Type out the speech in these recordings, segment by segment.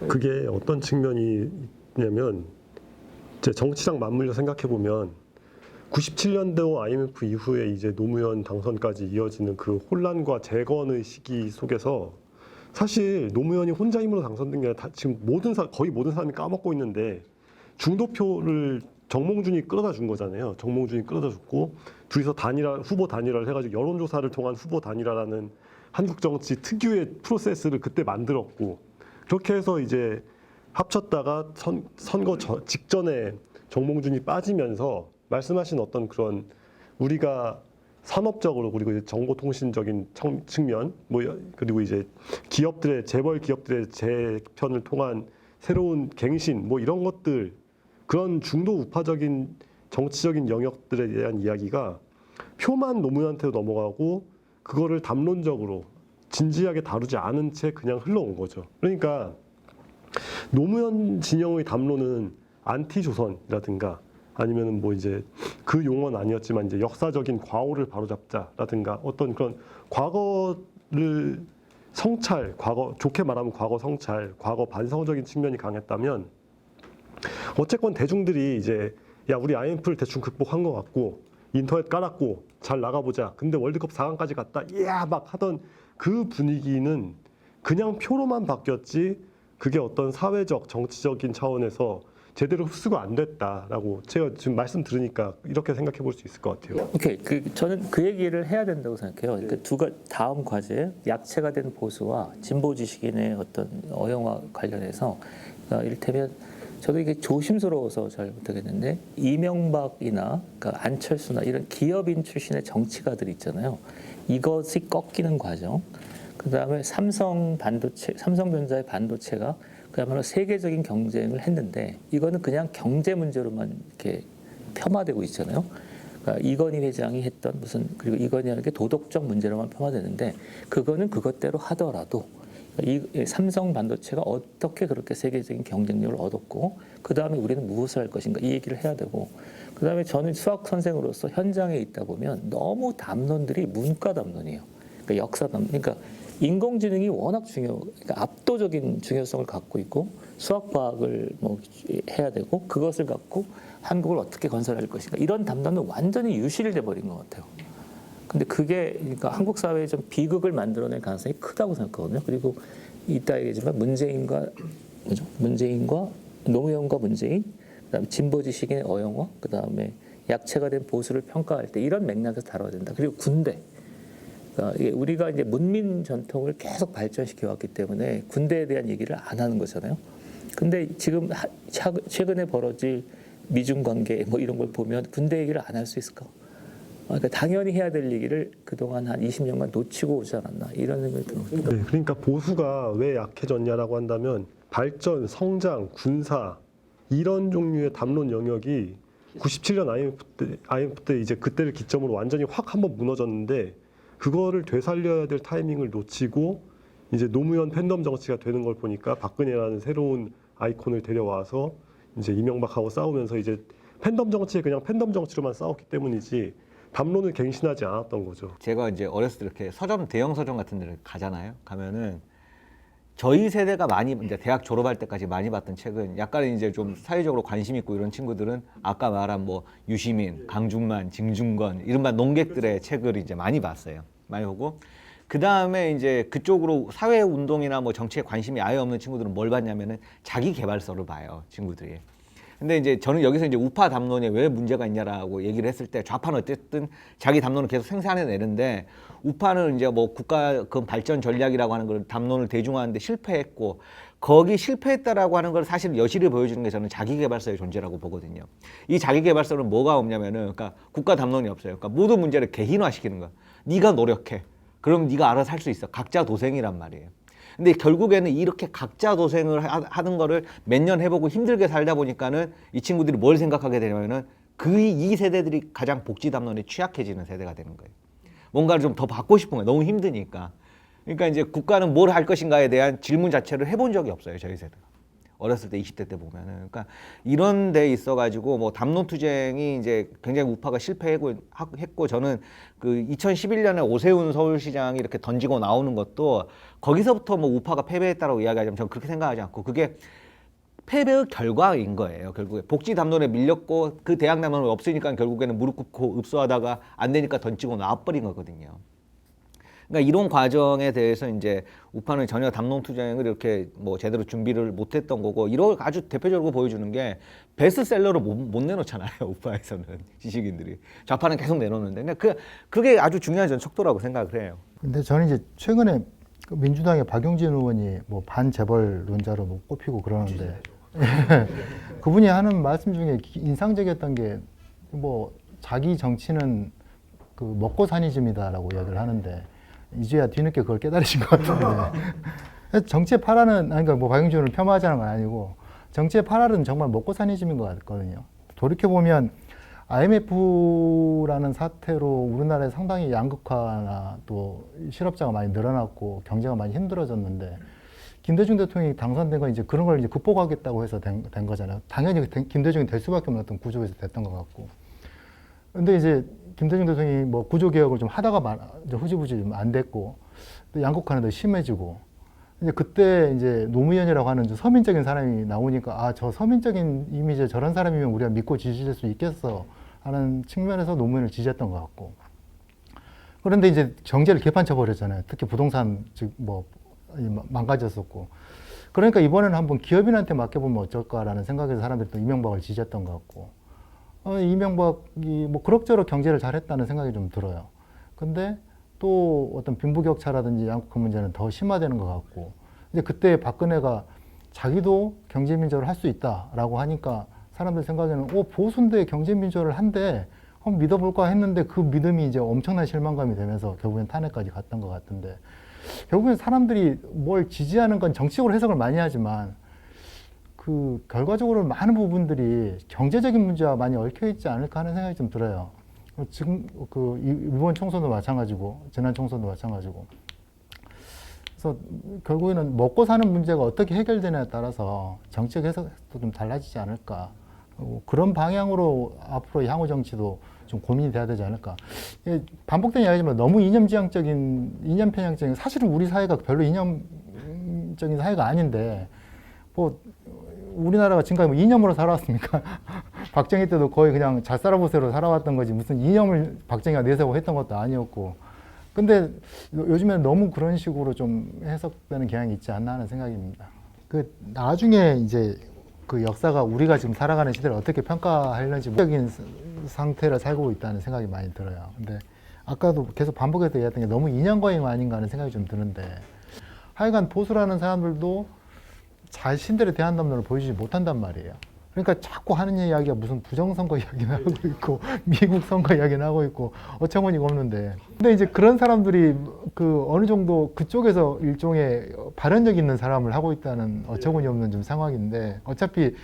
그게 어떤 측면이 있냐면 이제 정치랑 맞물려 생각해 보면 97년도 IMF 이후에 이제 노무현 당선까지 이어지는 그 혼란과 재건의 시기 속에서 사실 노무현이 혼자 힘으로 당선된 게 아니라 지금 거의 모든 사람이 까먹고 있는데 중도표를 정몽준이 끌어다 준 거잖아요. 정몽준이 끌어다 줬고 둘이서 후보 단일화를 해가지고 여론조사를 통한 후보 단일화라는 한국 정치 특유의 프로세스를 그때 만들었고 그렇게 해서 이제 합쳤다가 선거 직전에 정몽준이 빠지면서 말씀하신 어떤 그런 우리가 산업적으로 그리고 이제 정보통신적인 측면 그리고 이제 재벌 기업들의 재편을 통한 새로운 갱신 이런 것들 그런 중도 우파적인 정치적인 영역들에 대한 이야기가 표만 노무현한테 넘어가고 그거를 담론적으로 진지하게 다루지 않은 채 그냥 흘러온 거죠. 그러니까 노무현 진영의 담론은 안티조선이라든가 아니면은 이제 그 용어는 아니었지만 이제 역사적인 과오를 바로잡자라든가 어떤 그런 과거를 좋게 말하면 과거 성찰, 과거 반성적인 측면이 강했다면 어쨌건 대중들이 이제 야 우리 IMF를 대충 극복한 것 같고 인터넷 깔았고 잘 나가보자. 근데 월드컵 4강까지 갔다. 이야 막 하던 그 분위기는 그냥 표로만 바뀌었지 그게 어떤 사회적 정치적인 차원에서 제대로 흡수가 안 됐다라고 제가 지금 말씀 들으니까 이렇게 생각해 볼 수 있을 것 같아요. 오케이, 저는 그 얘기를 해야 된다고 생각해요. 그러니까 다음 과제, 약체가 된 보수와 진보 지식인의 어떤 어영화 관련해서 이를테면 저도 이게 조심스러워서 잘 못하겠는데 이명박이나 그러니까 안철수나 이런 기업인 출신의 정치가들 있잖아요. 이것이 꺾이는 과정. 그다음에 삼성전자의 반도체가 그야말로 세계적인 경쟁을 했는데 이거는 그냥 경제 문제로만 이렇게 폄하되고 있잖아요. 그러니까 이건희 회장이 했던 그리고 이건희라는 게 도덕적 문제로만 폄하되는데 그거는 그것대로 하더라도 이 삼성 반도체가 어떻게 그렇게 세계적인 경쟁력을 얻었고 그 다음에 우리는 무엇을 할 것인가 이 얘기를 해야 되고 그 다음에 저는 수학 선생으로서 현장에 있다 보면 너무 담론들이 문과 담론이에요. 그러니까 역사 담론. 그러니까 인공지능이 워낙 그러니까 압도적인 중요성을 갖고 있고 수학 과학을 해야 되고 그것을 갖고 한국을 어떻게 건설할 것인가 이런 담론은 완전히 유실돼 버린 것 같아요. 근데 그게 그러니까 한국 사회에 좀 비극을 만들어낼 가능성이 크다고 생각하거든요. 그리고 이따 얘기지만 문재인과 노무현과 문재인, 그다음에 진보 지식인의 어영화, 그다음에 약체가 된 보수를 평가할 때 이런 맥락에서 다뤄야 된다. 그리고 군대. 그러니까 우리가 이제 문민 전통을 계속 발전시켜 왔기 때문에 군대에 대한 얘기를 안 하는 거잖아요. 근데 지금 최근에 벌어질 미중 관계 이런 걸 보면 군대 얘기를 안 할 수 있을까? 그러니까 당연히 해야 될 얘기를 그동안 한 20년간 놓치고 오지 않았나 이런 생각이 듭니다. 네, 그러니까 보수가 왜 약해졌냐라고 한다면 발전, 성장, 군사 이런 종류의 담론 영역이 97년 IMF 때 이제 그때를 기점으로 완전히 확 한번 무너졌는데 그거를 되살려야 될 타이밍을 놓치고 이제 노무현 팬덤 정치가 되는 걸 보니까 박근혜라는 새로운 아이콘을 데려와서 이제 이명박하고 싸우면서 이제 팬덤 정치에 그냥 팬덤 정치로만 싸웠기 때문이지 담론을 갱신하지 않았던 거죠. 제가 이제 어렸을 때 이렇게 대형 서점 같은 데를 가잖아요. 가면은 저희 세대가 많이 이제 대학 졸업할 때까지 많이 봤던 책은 약간 이제 좀 사회적으로 관심 있고 이런 친구들은 아까 말한 유시민, 강중만, 징중건 이른바 농객들의 책을 이제 많이 봤어요. 많이 보고 그 다음에 이제 그쪽으로 사회 운동이나 정치에 관심이 아예 없는 친구들은 뭘 봤냐면은 자기 개발서를 봐요, 친구들이. 근데 이제 저는 여기서 이제 우파 담론에 왜 문제가 있냐라고 얘기를 했을 때 좌파는 어쨌든 자기 담론을 계속 생산해내는데 우파는 이제 국가 그 발전 전략이라고 하는 걸 담론을 대중화하는데 실패했고 거기 실패했다라고 하는 걸 사실 여실히 보여주는 게 저는 자기개발서의 존재라고 보거든요. 이 자기개발서는 뭐가 없냐면은 그러니까 국가 담론이 없어요. 그러니까 모든 문제를 개인화시키는 거야. 네가 노력해. 그럼 네가 알아서 할 수 있어. 각자 도생이란 말이에요. 근데 결국에는 이렇게 각자 도생을 하는 거를 몇 년 해보고 힘들게 살다 보니까는 이 친구들이 뭘 생각하게 되냐면은 이 세대들이 가장 복지 담론에 취약해지는 세대가 되는 거예요. 뭔가를 좀 더 받고 싶은 거예요. 너무 힘드니까. 그러니까 이제 국가는 뭘 할 것인가에 대한 질문 자체를 해본 적이 없어요, 저희 세대가. 어렸을 때 20대 때 보면은. 그러니까 이런 데 있어가지고 뭐 담론 투쟁이 이제 굉장히 우파가 실패했고 저는 그 2011년에 오세훈 서울시장이 이렇게 던지고 나오는 것도 거기서부터 뭐 우파가 패배했다라고 이야기하자면 저는 그렇게 생각하지 않고 그게 패배의 결과인 거예요. 결국에 복지 담론에 밀렸고 그 대학 담론이 없으니까 결국에는 무릎 꿇고 읍소하다가 안 되니까 던지고 나와버린 거거든요. 그러니까 이런 과정에 대해서 이제 우파는 전혀 담론 투쟁을 이렇게 뭐 제대로 준비를 못했던 거고 이걸 아주 대표적으로 보여주는 게 베스트셀러를 못 내놓잖아요. 우파에서는 지식인들이 좌파는 계속 내놓는데 그게 아주 중요한 전 척도라고 생각을 해요. 근데 저는 이제 최근에 그 민주당의 박용진 의원이 뭐 반재벌론자로 뭐 꼽히고 그러는데 그분이 하는 말씀 중에 인상적이었던 게 뭐 자기 정치는 그 먹고사니즘이다라고 이야기를 하는데 이제야 뒤늦게 그걸 깨달으신 것 같은데 정치의 파랄은 그러니까 뭐 박용진을 폄하하자는 건 아니고 정치의 파랄은 정말 먹고사니즘인 것 같거든요. 돌이켜 보면 IMF라는 사태로 우리나라에 상당히 양극화나 또 실업자가 많이 늘어났고 경제가 많이 힘들어졌는데 김대중 대통령이 당선된 건 이제 그런 걸 이제 극복하겠다고 해서 된 거잖아요. 당연히 김대중이 될 수밖에 없는 어떤 구조에서 됐던 것 같고. 근데 이제 김대중 대통령이 뭐 구조개혁을 좀 하다가 흐지부지 좀 안 됐고 또 양극화는 더 심해지고 이제 그때 이제 노무현이라고 하는 좀 서민적인 사람이 나오니까 아, 저 서민적인 이미지에 저런 사람이면 우리가 믿고 지지할 수 있겠어 하는 측면에서 노무현을 지지했던 것 같고. 그런데 이제 경제를 개판쳐 버렸잖아요. 특히 부동산 즉 뭐 망가졌었고. 그러니까 이번에는 한번 기업인한테 맡겨보면 어쩔까라는 생각에서 사람들이 또 이명박을 지지했던 것 같고. 이명박이 뭐 그럭저럭 경제를 잘했다는 생각이 좀 들어요. 근데 또 어떤 빈부격차라든지 양극화 문제는 더 심화되는 것 같고. 이제 그때 박근혜가 자기도 경제민주화를 할 수 있다라고 하니까 사람들 생각에는 보수인데 경제민주화를 한대 한번 믿어볼까 했는데 그 믿음이 이제 엄청난 실망감이 되면서 결국엔 탄핵까지 갔던 것 같은데 결국엔 사람들이 뭘 지지하는 건 정치적으로 해석을 많이 하지만 그 결과적으로 많은 부분들이 경제적인 문제와 많이 얽혀 있지 않을까 하는 생각이 좀 들어요. 지금 그 이번 총선도 마찬가지고 지난 총선도 마찬가지고. 그래서 결국에는 먹고 사는 문제가 어떻게 해결되냐에 따라서 정책 해석도 좀 달라지지 않을까. 그런 방향으로 앞으로 향후 정치도 좀 고민이 돼야 되지 않을까. 반복된 이야기지만 너무 이념 편향적인 사실은 우리 사회가 별로 이념적인 사회가 아닌데 뭐 우리나라가 지금까지 뭐 이념으로 살아왔습니까? 박정희 때도 거의 그냥 잘 살아보세요로 살아왔던 거지 무슨 이념을 박정희가 내세우고 했던 것도 아니었고. 근데 요즘에는 너무 그런 식으로 좀 해석되는 경향이 있지 않나 하는 생각입니다. 그 나중에 이제 그 역사가 우리가 지금 살아가는 시대를 어떻게 평가하려는지 적인 상태를 살고 있다는 생각이 많이 들어요. 근데 아까도 계속 반복해서 얘기했던 게 너무 인연거임 아닌가 하는 생각이 좀 드는데 하여간 보수라는 사람들도 자신들의 대한 담론을 보여주지 못한단 말이에요. 그러니까 자꾸 하는 이야기가 무슨 부정선거 이야기나 하고 있고 미국 선거 이야기나 하고 있고 어처구니가 없는데 근데 이제 그런 사람들이 그 어느 정도 그쪽에서 일종의 발언력 있는 사람을 하고 있다는 어처구니 없는 좀 상황인데 어차피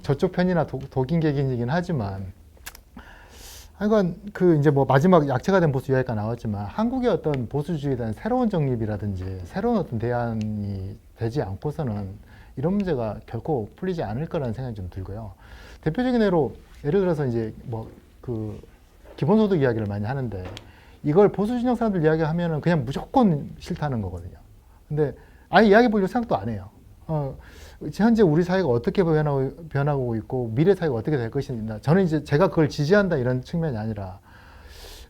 저쪽 편이나 독인객이긴 하지만 하여간 그 이제 뭐 마지막 약체가 된 보수 이야기가 나왔지만 한국의 어떤 보수주의에 대한 새로운 정립이라든지 새로운 어떤 대안이 되지 않고서는 이런 문제가 결코 풀리지 않을 거라는 생각이 좀 들고요. 대표적인 예를 들어서 이제 뭐 그 기본소득 이야기를 많이 하는데 이걸 보수 진영 사람들 이야기하면은 그냥 무조건 싫다는 거거든요. 근데 아예 이야기 보려고 생각도 안 해요. 현재 우리 사회가 어떻게 변하고 있고 미래 사회가 어떻게 될 것인가. 저는 이제 제가 그걸 지지한다 이런 측면이 아니라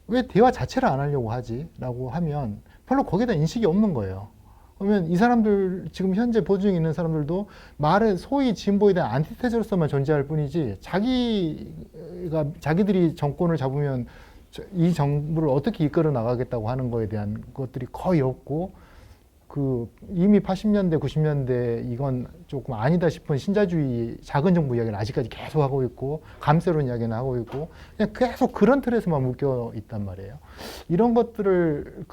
왜 대화 자체를 안 하려고 하지? 라고 하면 별로 거기에 대한 인식이 없는 거예요. 그러면 이 사람들 지금 현재 보수 중에 있는 사람들도 말에 소위 진보에 대한 안티테제로서만 존재할 뿐이지 자기들이 정권을 잡으면 이 정부를 어떻게 이끌어 나가겠다고 하는 거에 대한 것들이 거의 없고 그 이미 80년대 90년대 이건 조금 아니다 싶은 신자주의 작은 정부 이야기를 아직까지 계속 하고 있고 감세론 이야기는 하고 있고 그냥 계속 그런 틀에서만 묶여 있단 말이에요. 이런 것들을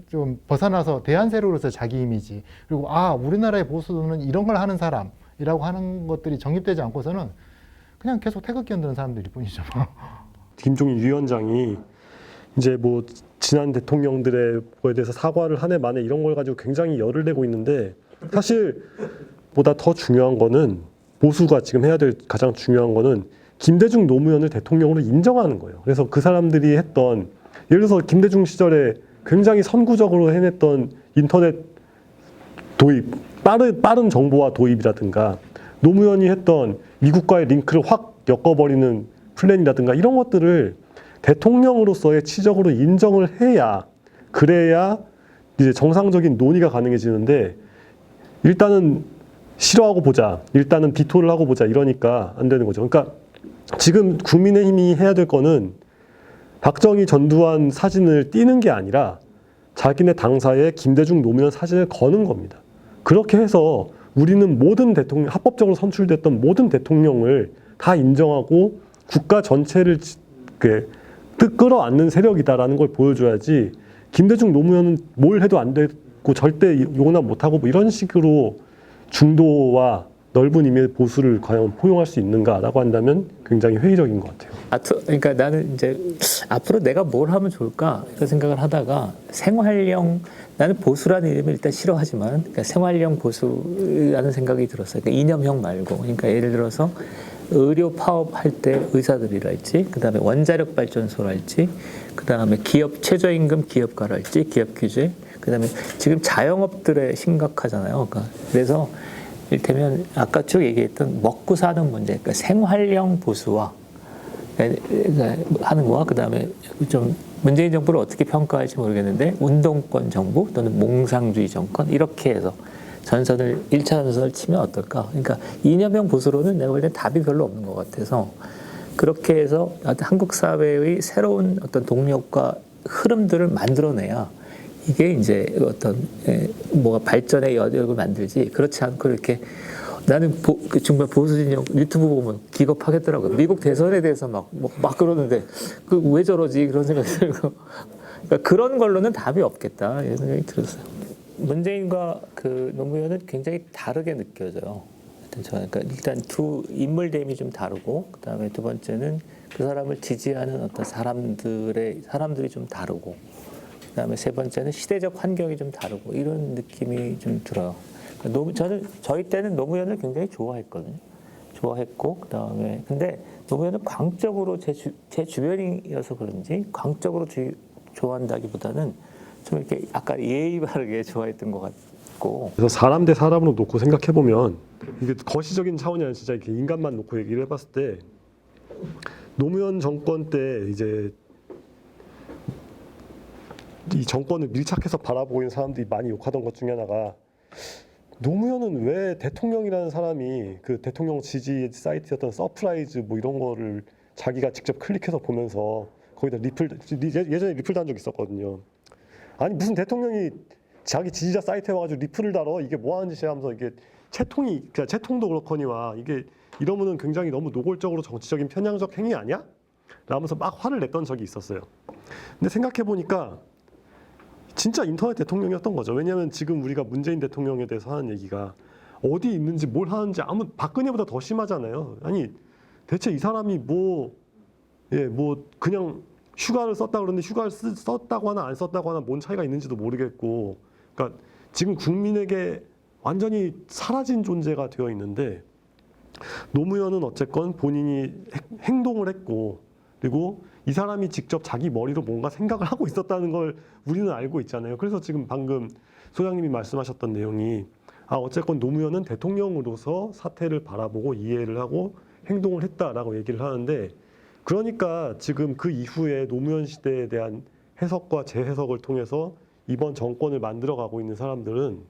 좀 벗어나서 대안 세력으로서 자기 이미지 그리고 우리나라의 보수는 이런 걸 하는 사람이라고 하는 것들이 정립되지 않고서는 그냥 계속 태극기 흔드는 사람들일 뿐이죠. 김종인 위원장이 이제 뭐 지난 대통령들에 대해서 사과를 한 해 만에 이런 걸 가지고 굉장히 열을 내고 있는데 사실 보다 더 중요한 거는 보수가 지금 해야 될 가장 중요한 거는 김대중 노무현을 대통령으로 인정하는 거예요. 그래서 그 사람들이 했던 예를 들어서 김대중 시절에 굉장히 선구적으로 해냈던 인터넷 도입, 빠른 정보화 도입이라든가 노무현이 했던 미국과의 링크를 확 엮어버리는 플랜이라든가 이런 것들을 대통령으로서의 치적으로 인정을 해야 그래야 이제 정상적인 논의가 가능해지는데 일단은 싫어하고 보자, 일단은 비토를 하고 보자 이러니까 안 되는 거죠. 그러니까 지금 국민의힘이 해야 될 거는 박정희 전두환 사진을 띄는 게 아니라 자기네 당사에 김대중 노무현 사진을 거는 겁니다. 그렇게 해서 우리는 모든 대통령, 합법적으로 선출됐던 모든 대통령을 다 인정하고 국가 전체를 끌어안는 세력이다라는 걸 보여줘야지 김대중 노무현은 뭘 해도 안 되고 절대 용납 못하고 뭐 이런 식으로 중도와 넓은 의미의 보수를 과연 포용할 수 있는가라고 한다면 굉장히 회의적인 것 같아요. 그러니까 나는 이제 앞으로 내가 뭘 하면 좋을까 이런 생각을 하다가 생활형 나는 보수라는 이름을 일단 싫어하지만 그러니까 생활형 보수라는 생각이 들었어요. 그러니까 이념형 말고 그러니까 예를 들어서 의료 파업할 때 의사들이랄지 그다음에 원자력 발전소랄지 그다음에 기업 최저임금 기업가랄지 기업 규제 그다음에 지금 자영업들의 심각하잖아요. 그러니까 그래서 이를테면 아까 쭉 얘기했던 먹고 사는 문제, 그러니까 생활형 보수와 하는 거와 그다음에 좀 문재인 정부를 어떻게 평가할지 모르겠는데 운동권 정부 또는 몽상주의 정권 이렇게 해서 전선을 1차 전선을 치면 어떨까? 그러니까 이념형 보수로는 내가 볼 때 답이 별로 없는 것 같아서 그렇게 해서 한국 사회의 새로운 어떤 동력과 흐름들을 만들어내야 이게 이제 어떤 뭐가 발전의 여력을 만들지 그렇지 않고 이렇게 나는 정말 보수 진영 유튜브 보면 기겁하겠더라고요. 미국 대선에 대해서 막 그러는데 그 왜 저러지 그런 생각이 들고 그러니까 그런 걸로는 답이 없겠다 이런 생각이 들었어요. 문재인과 그 노무현은 굉장히 다르게 느껴져요. 그러니까 일단 두 인물됨이 좀 다르고 그다음에 두 번째는 그 사람을 지지하는 어떤 사람들이 좀 다르고 그다음에 세 번째는 시대적 환경이 좀 다르고 이런 느낌이 좀 들어요. 저희 때는 노무현을 굉장히 좋아했거든요. 좋아했고 그다음에 근데 노무현은 광적으로 제 주변이어서 그런지 광적으로 좋아한다기보다는 좀 이렇게 아까 예의 바르게 좋아했던 것 같고. 그래서 사람 대 사람으로 놓고 생각해 보면 이게 거시적인 차원이 아니라 진짜 이렇게 인간만 놓고 얘기를 해봤을 때 노무현 정권 때 이제 이 정권을 밀착해서 바라보고 있는 사람들이 많이 욕하던 것 중에 하나가 노무현은 왜 대통령이라는 사람이 그 대통령 지지 사이트였던 서프라이즈 뭐 이런 거를 자기가 직접 클릭해서 보면서 거기다 예전에 리플 단 적 있었거든요. 아니 무슨 대통령이 자기 지지자 사이트에 와가지고 리플을 달어 이게 뭐 하는 짓이야 하면서 이게 채통도 그렇거니와 이게 이러면은 굉장히 너무 노골적으로 정치적인 편향적 행위 아니야? 라면서 막 화를 냈던 적이 있었어요. 근데 생각해 보니까 진짜 인터넷 대통령이었던 거죠. 왜냐하면 지금 우리가 문재인 대통령에 대해서 하는 얘기가 어디 있는지 뭘 하는지 박근혜보다 더 심하잖아요. 아니 대체 이 사람이 뭐 그냥 휴가를 썼다 그러는데 휴가를 썼다고 하나 안 썼다고 하나 뭔 차이가 있는지도 모르겠고, 그러니까 지금 국민에게 완전히 사라진 존재가 되어 있는데 노무현은 어쨌건 본인이 행동을 했고 그리고 이 사람이 직접 자기 머리로 뭔가 생각을 하고 있었다는 걸 우리는 알고 있잖아요. 그래서 지금 방금 소장님이 말씀하셨던 내용이 어쨌건 노무현은 대통령으로서 사태를 바라보고 이해를 하고 행동을 했다라고 얘기를 하는데 그러니까 지금 그 이후에 노무현 시대에 대한 해석과 재해석을 통해서 이번 정권을 만들어가고 있는 사람들은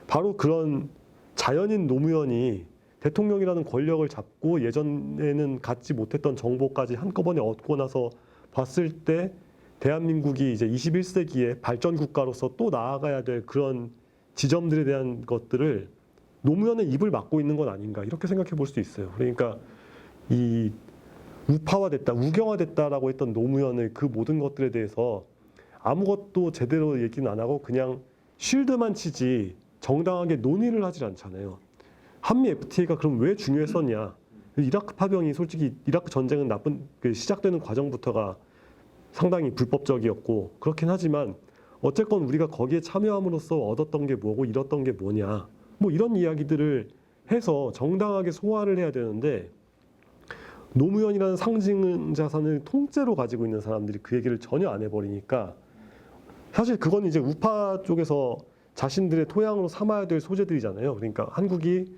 바로 그런 자연인 노무현이 대통령이라는 권력을 잡고 예전에는 갖지 못했던 정보까지 한꺼번에 얻고 나서 봤을 때 대한민국이 이제 21세기의 발전 국가로서 또 나아가야 될 그런 지점들에 대한 것들을 노무현의 입을 막고 있는 건 아닌가 이렇게 생각해 볼 수 있어요. 그러니까 이 우파화됐다, 우경화됐다라고 했던 노무현의 그 모든 것들에 대해서 아무것도 제대로 얘기는 안 하고 그냥 쉴드만 치지 정당하게 논의를 하질 않잖아요. 한미 FTA가 그럼 왜 중요했었냐? 이라크 파병이 솔직히 이라크 전쟁은 시작되는 과정부터가 상당히 불법적이었고 그렇긴 하지만 어쨌건 우리가 거기에 참여함으로써 얻었던 게 뭐고 잃었던 게 뭐냐? 뭐 이런 이야기들을 해서 정당하게 소화를 해야 되는데 노무현이라는 상징 자산을 통째로 가지고 있는 사람들이 그 얘기를 전혀 안 해버리니까 사실 그건 이제 우파 쪽에서 자신들의 토양으로 삼아야 될 소재들이잖아요. 그러니까 한국이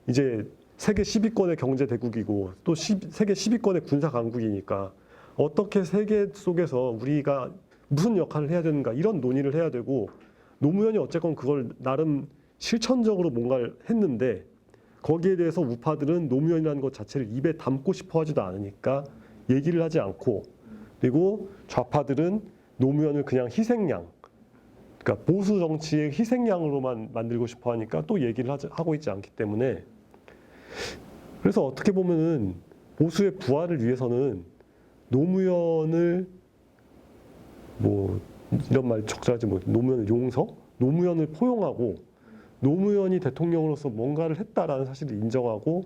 이제 세계 10위권의 경제 대국이고 또 세계 10위권의 군사 강국이니까 어떻게 세계 속에서 우리가 무슨 역할을 해야 되는가 이런 논의를 해야 되고 노무현이 어쨌건 그걸 나름 실천적으로 뭔가를 했는데 거기에 대해서 우파들은 노무현이라는 것 자체를 입에 담고 싶어 하지도 않으니까 얘기를 하지 않고 그리고 좌파들은 노무현을 그냥 희생양 그러니까 보수 정치의 희생양으로만 만들고 싶어 하니까 또 얘기를 하고 있지 않기 때문에 그래서 어떻게 보면은 보수의 부활을 위해서는 노무현을 뭐 이런 말 적절하지 뭐 노무현을 용서? 노무현을 포용하고 노무현이 대통령으로서 뭔가를 했다라는 사실을 인정하고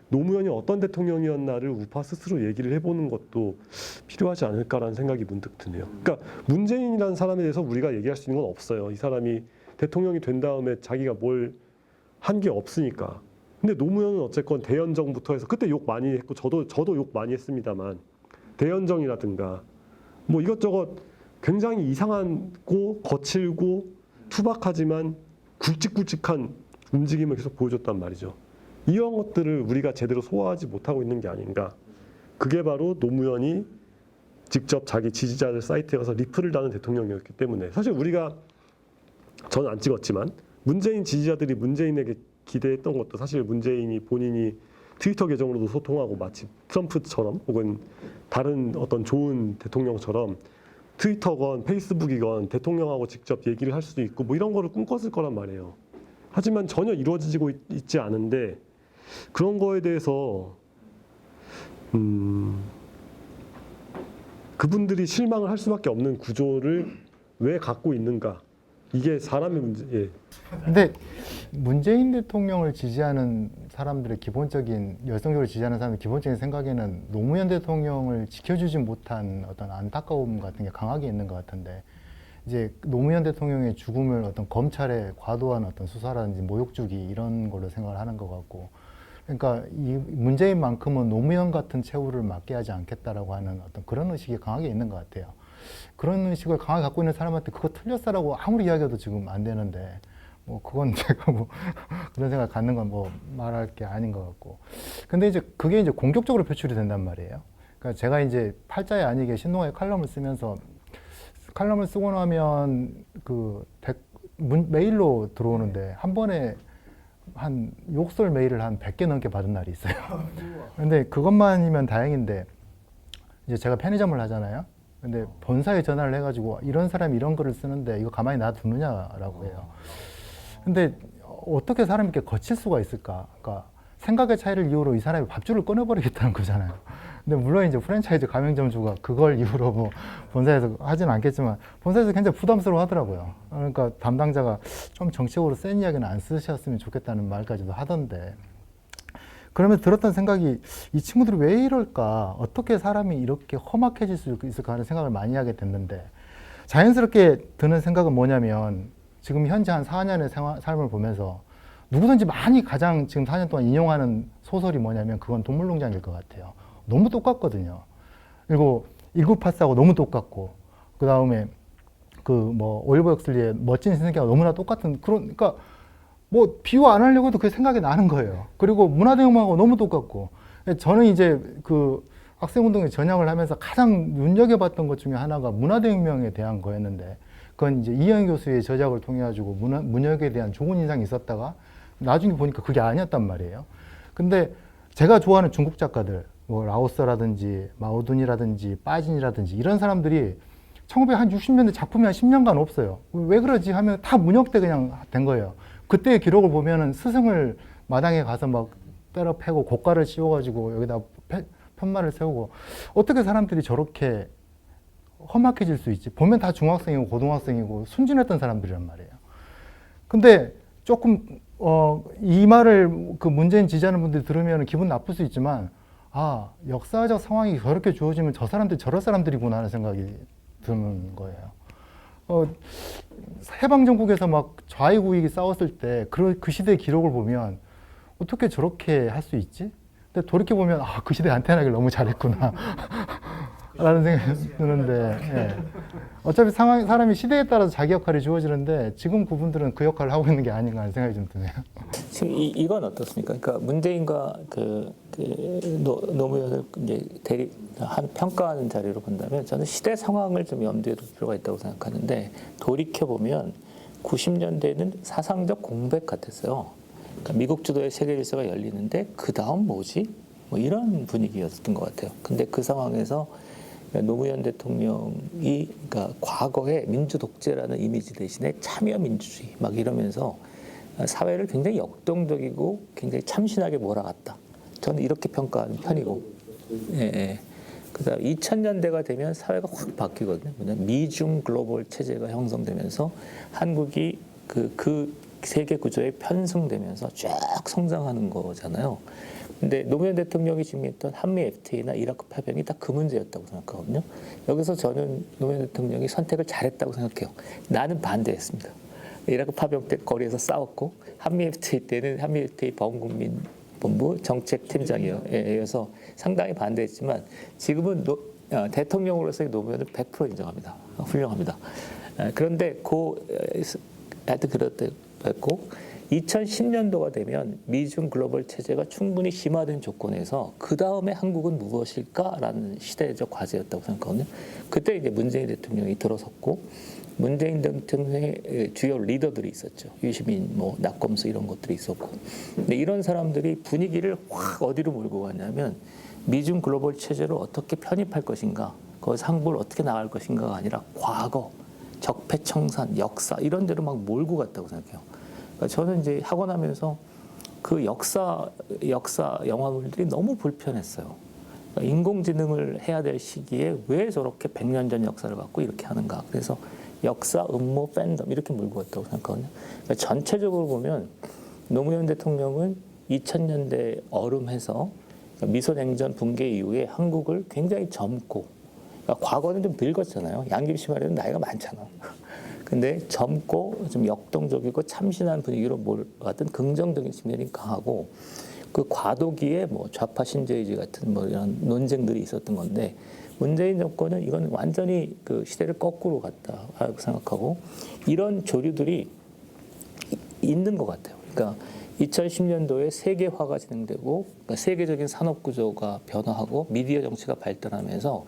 노무현이 어떤 대통령이었나를 우파 스스로 얘기를 해보는 것도 필요하지 않을까라는 생각이 문득 드네요. 그러니까 문재인이라는 사람에 대해서 우리가 얘기할 수 있는 건 없어요. 이 사람이 대통령이 된 다음에 자기가 뭘 한 게 없으니까. 근데 노무현은 어쨌건 대연정부터 해서 그때 욕 많이 했고 저도 욕 많이 했습니다만 대연정이라든가 뭐 이것저것 굉장히 이상하고 거칠고 투박하지만 굵직굵직한 움직임을 계속 보여줬단 말이죠. 이런 것들을 우리가 제대로 소화하지 못하고 있는 게 아닌가. 그게 바로 노무현이 직접 자기 지지자들 사이트에 가서 리플을 다는 대통령이었기 때문에 사실 우리가 저는 안 찍었지만 문재인 지지자들이 문재인에게 기대했던 것도 사실 문재인이 본인이 트위터 계정으로도 소통하고 마치 트럼프처럼 혹은 다른 어떤 좋은 대통령처럼 트위터건 페이스북이건 대통령하고 직접 얘기를 할 수도 있고 뭐 이런 거를 꿈꿨을 거란 말이에요. 하지만 전혀 이루어지고 있지 않은데 그런 거에 대해서 그분들이 실망을 할 수밖에 없는 구조를 왜 갖고 있는가? 이게 사람의 문제. 예. 근데 문재인 대통령을 지지하는 사람들의 기본적인 열성적으로 지지하는 사람의 기본적인 생각에는 노무현 대통령을 지켜주지 못한 어떤 안타까움 같은 게 강하게 있는 것 같은데 이제 노무현 대통령의 죽음을 어떤 검찰의 과도한 어떤 수사라든지 모욕 주기 이런 걸로 생각을 하는 것 같고 그러니까 이 문재인만큼은 노무현 같은 최후를 맞게 하지 않겠다라고 하는 어떤 그런 의식이 강하게 있는 것 같아요. 그런 의식을 강하게 갖고 있는 사람한테 그거 틀렸어라고 아무리 이야기해도 지금 안 되는데 뭐 그건 제가 뭐 그런 생각 갖는 건 뭐 말할 게 아닌 것 같고 근데 이제 그게 이제 공격적으로 표출이 된단 말이에요. 그러니까 제가 이제 팔자에 아니게 신동아의 칼럼을 쓰면서 칼럼을 쓰고 나면 그 메일로 들어오는데 한 번에 한 욕설 메일을 한 100개 넘게 받은 날이 있어요. 근데 그것만이면 다행인데 이제 제가 편의점을 하잖아요. 근데 본사에 전화를 해가지고 이런 사람이 이런 글을 쓰는데 이거 가만히 놔두느냐라고 해요. 근데 어떻게 사람이 이렇게 거칠 수가 있을까? 그러니까 생각의 차이를 이유로 이 사람이 밥줄을 끊어버리겠다는 거잖아요. 근데 물론 이제 프랜차이즈 가맹점주가 그걸 이유로 뭐 본사에서 하지는 않겠지만 본사에서 굉장히 부담스러워 하더라고요. 그러니까 담당자가 좀 정치적으로 센 이야기는 안 쓰셨으면 좋겠다는 말까지도 하던데 그러면서 들었던 생각이 이 친구들이 왜 이럴까? 어떻게 사람이 이렇게 험악해질 수 있을까 하는 생각을 많이 하게 됐는데 자연스럽게 드는 생각은 뭐냐면 지금 현재 한 4년의 삶을 보면서 누구든지 많이 가장 지금 4년 동안 인용하는 소설이 뭐냐면 그건 동물농장일 것 같아요. 너무 똑같거든요. 그리고 1984하고 너무 똑같고 그 다음에 그 뭐 올리버 역슬리의 멋진 신세계가 너무나 똑같은 그러니까 뭐 비유 안 하려고 해도 그게 생각이 나는 거예요. 그리고 문화대혁명하고 너무 똑같고 저는 이제 그 학생운동에 전향을 하면서 가장 눈여겨봤던 것 중에 하나가 문화대혁명에 대한 거였는데 그건 이제 이현 교수의 저작을 통해 가지고 문혁에 대한 좋은 인상이 있었다가 나중에 보니까 그게 아니었단 말이에요. 근데 제가 좋아하는 중국 작가들 뭐 라오스라든지 마오둔이라든지 빠진이라든지 이런 사람들이 1960년대 작품이 한 10년간 없어요. 왜 그러지 하면 다 문혁 때 그냥 된 거예요. 그때의 기록을 보면은 스승을 마당에 가서 막 때려 패고 고가를 씌워가지고 여기다 편말을 세우고 어떻게 사람들이 저렇게 험악해질 수 있지? 보면 다 중학생이고 고등학생이고 순진했던 사람들이란 말이에요. 근데 조금 이 말을 그 문재인 지지하는 분들이 들으면 기분 나쁠 수 있지만 아 역사적 상황이 저렇게 주어지면 저 사람들이 저럴 사람들이구나 하는 생각이 드는 거예요. 해방 전국에서 막 좌익 우익이 싸웠을 때 그 시대의 기록을 보면 어떻게 저렇게 할 수 있지? 근데 돌이켜 보면 그 시대에 안테나를 너무 잘했구나 라는 생각이 드는데 예. 어차피 사람이 시대에 따라서 자기 역할이 주어지는데 지금 그분들은 그 역할을 하고 있는 게 아닌가 하는 생각이 좀 드네요. 지금 이건 어떻습니까? 그러니까 문재인과 노무현을 이제 평가하는 자리로 본다면 저는 시대 상황을 좀 염두에 둘 필요가 있다고 생각하는데 돌이켜 보면 90년대에는 사상적 공백 같았어요. 그러니까 미국 주도의 세계 질서가 열리는데 그 다음 뭐지? 뭐 이런 분위기였던 것 같아요. 근데 그 상황에서 노무현 대통령이 그러니까 과거에 민주 독재라는 이미지 대신에 참여 민주주의 막 이러면서 사회를 굉장히 역동적이고 굉장히 참신하게 몰아갔다. 저는 이렇게 평가하는 편이고. 예. 그다음 2000년대가 되면 사회가 확 바뀌거든요. 뭐냐면 미중 글로벌 체제가 형성되면서 한국이 그 세계 구조에 편승되면서 쫙 성장하는 거잖아요. 근데 노무현 대통령이 지명했던 한미 FTA나 이라크 파병이 다 그 문제였다고 생각하거든요. 여기서 저는 노무현 대통령이 선택을 잘했다고 생각해요. 나는 반대했습니다. 이라크 파병 때 거리에서 싸웠고 한미 FTA 때는 한미 FTA 범국민본부 정책팀장이어서 상당히 반대했지만 지금은 대통령으로서의 노무현을 100% 인정합니다. 훌륭합니다. 그런데 하여튼 그렇고 2010년도가 되면 미중 글로벌 체제가 충분히 심화된 조건에서 그 다음에 한국은 무엇일까라는 시대적 과제였다고 생각하거든요. 그때 이제 문재인 대통령이 들어섰고 문재인 대통령의 주요 리더들이 있었죠. 유시민, 낙검수 이런 것들이 있었고. 근데 이런 사람들이 분위기를 확 어디로 몰고 갔냐면 미중 글로벌 체제로 어떻게 편입할 것인가, 거기서 한국을 어떻게 나갈 것인가가 아니라 과거, 적폐청산, 역사 이런 데로 막 몰고 갔다고 생각해요. 저는 이제 학원 하면서 그 역사 영화물들이 너무 불편했어요. 그러니까 인공지능을 해야 될 시기에 왜 저렇게 100년 전 역사를 갖고 이렇게 하는가. 그래서 역사, 음모, 팬덤 이렇게 몰고 갔다고 생각하거든요. 그러니까 전체적으로 보면 노무현 대통령은 2000년대 얼음해서 미소냉전 붕괴 이후에 한국을 굉장히 젊고 그러니까 과거는 좀 늙었잖아요. 양김씨 말에는 나이가 많잖아. 근데 젊고 좀 역동적이고 참신한 분위기로 몰아갔던 긍정적인 측면이 강하고 그 과도기에 좌파 신자유주의 같은 이런 논쟁들이 있었던 건데 문재인 정권은 이건 완전히 그 시대를 거꾸로 갔다고 생각하고 이런 조류들이 있는 것 같아요. 그러니까 2010년도에 세계화가 진행되고 그러니까 세계적인 산업 구조가 변화하고 미디어 정치가 발전하면서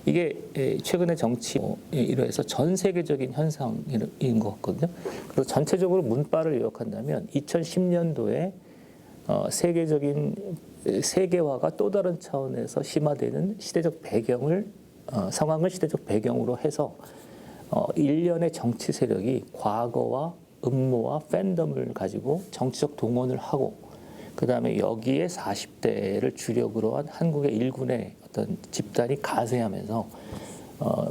이게 최근의 정치에 이루어서 전 세계적인 현상인 것 같거든요. 그래서 전체적으로 문바를 요약한다면 2010년도에 세계적인 세계화가 또 다른 차원에서 심화되는 시대적 배경을 상황을 시대적 배경으로 해서 일련의 정치 세력이 과거와 음모와 팬덤을 가지고 정치적 동원을 하고 그다음에 여기에 40대를 주력으로 한 한국의 일군의 어떤 집단이 가세하면서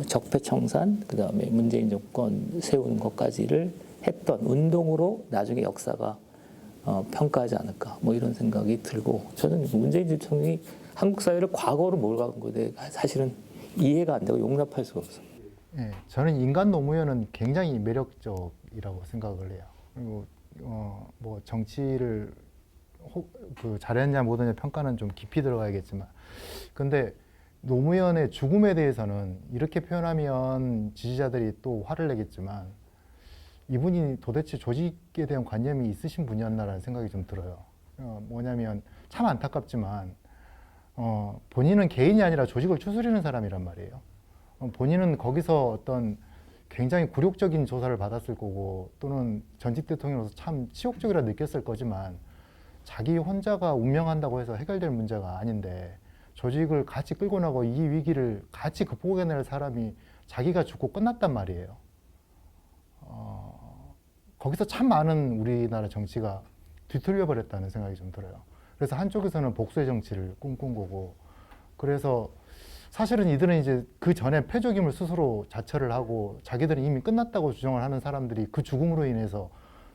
적폐청산 그다음에 문재인 정권 세우는 것까지를 했던 운동으로 나중에 역사가 평가하지 않을까 이런 생각이 들고 저는 문재인 대통령이 한국 사회를 과거로 몰아간 거에 사실은 이해가 안 되고 용납할 수가 없어요. 네, 저는 인간 노무현은 굉장히 매력적이라고 생각을 해요. 그리고 정치를 잘했냐 못했냐 평가는 좀 깊이 들어가야겠지만 근데 노무현의 죽음에 대해서는 이렇게 표현하면 지지자들이 또 화를 내겠지만 이분이 도대체 조직에 대한 관념이 있으신 분이었나라는 생각이 좀 들어요. 뭐냐면 참 안타깝지만 본인은 개인이 아니라 조직을 추스리는 사람이란 말이에요. 본인은 거기서 어떤 굉장히 굴욕적인 조사를 받았을 거고 또는 전직 대통령으로서 참 치욕적이라 느꼈을 거지만 자기 혼자가 운명한다고 해서 해결될 문제가 아닌데 조직을 같이 끌고 나고 이 위기를 같이 극복해낼 사람이 자기가 죽고 끝났단 말이에요. 거기서 참 많은 우리나라 정치가 뒤틀려 버렸다는 생각이 좀 들어요. 그래서 한쪽에서는 복수의 정치를 꿈꾼 거고 그래서 사실은 이들은 이제 그 전에 패적임을 스스로 자처를 하고 자기들은 이미 끝났다고 주장을 하는 사람들이 그 죽음으로 인해서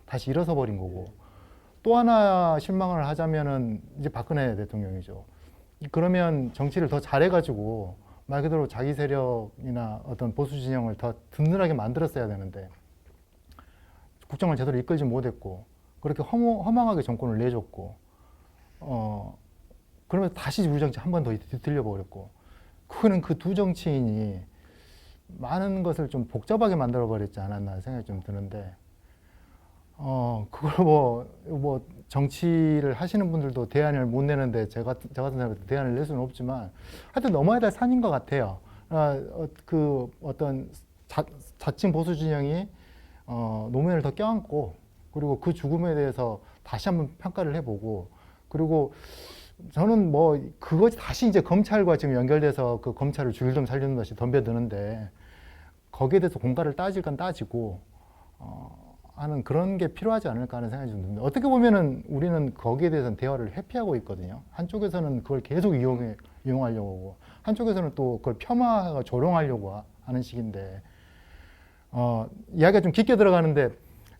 다시 일어서 버린 거고 또 하나 실망을 하자면은 이제 박근혜 대통령이죠. 그러면 정치를 더 잘해가지고 말 그대로 자기 세력이나 어떤 보수 진영을 더 든든하게 만들었어야 되는데 국정을 제대로 이끌지 못했고 그렇게 허망하게 정권을 내줬고 그러면서 다시 우리 정치 한 번 더 뒤틀려 버렸고 그거는 그 두 정치인이 많은 것을 좀 복잡하게 만들어 버렸지 않았나 생각이 좀 드는데 그걸 뭐 정치를 하시는 분들도 대안을 못 내는데 제가 같은 사람한테 대안을 낼 수는 없지만 하여튼 넘어야 될 산인 것 같아요. 그 어떤 자칭 보수 진영이 노무현을 더 껴안고 그리고 그 죽음에 대해서 다시 한번 평가를 해보고 그리고 저는 뭐 그것이 다시 이제 검찰과 지금 연결돼서 그 검찰을 줄일 좀 살리는 것이 덤벼드는데 거기에 대해서 공갈을 따질 건 따지고 하는 그런 게 필요하지 않을까 하는 생각이 좀 듭니다. 어떻게 보면은 우리는 거기에 대해서는 대화를 회피하고 있거든요. 한쪽에서는 그걸 계속 이용하려고 하고 한쪽에서는 또 그걸 폄하하고 조롱하려고 하는 식인데 이야기가 좀 깊게 들어가는데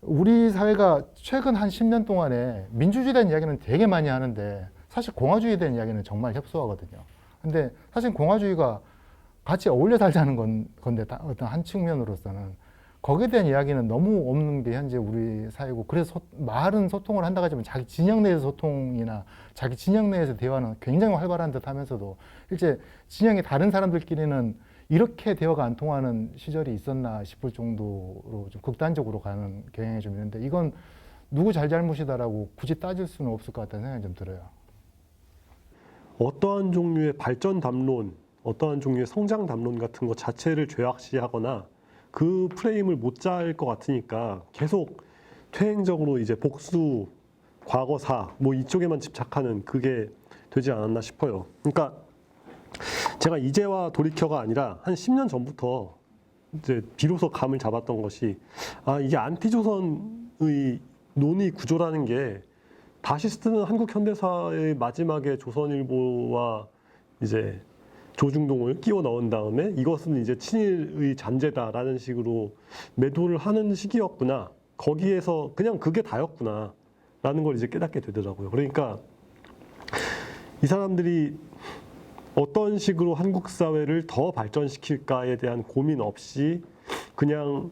우리 사회가 최근 한 10년 동안에 민주주의에 대한 이야기는 되게 많이 하는데 사실 공화주의에 대한 이야기는 정말 협소하거든요. 근데 사실 공화주의가 같이 어울려 살자는 건데 어떤 한 측면으로서는 거기에 대한 이야기는 너무 없는 게 현재 우리 사회고 그래서 말은 소통을 한다고 하지만 자기 진영 내에서 소통이나 자기 진영 내에서 대화는 굉장히 활발한 듯 하면서도 실제 진영의 다른 사람들끼리는 이렇게 대화가 안 통하는 시절이 있었나 싶을 정도로 좀 극단적으로 가는 경향이 좀 있는데 이건 누구 잘잘못이다라고 굳이 따질 수는 없을 것 같다는 생각이 좀 들어요. 어떠한 종류의 발전 담론, 어떠한 종류의 성장 담론 같은 것 자체를 죄악시하거나 그 프레임을 못 짤 것 같으니까 계속 퇴행적으로 이제 복수, 과거사 뭐 이쪽에만 집착하는 그게 되지 않았나 싶어요. 그러니까 제가 이제와 돌이켜가 아니라 한 10년 전부터 이제 비로소 감을 잡았던 것이 이게 안티조선의 논의 구조라는 게 다시스트는 한국 현대사의 마지막에 조선일보와 이제 조중동을 끼워 넣은 다음에 이것은 이제 친일의 잔재다라는 식으로 매도를 하는 시기였구나. 거기에서 그냥 그게 다였구나. 라는 걸 이제 깨닫게 되더라고요. 그러니까 이 사람들이 어떤 식으로 한국 사회를 더 발전시킬까에 대한 고민 없이 그냥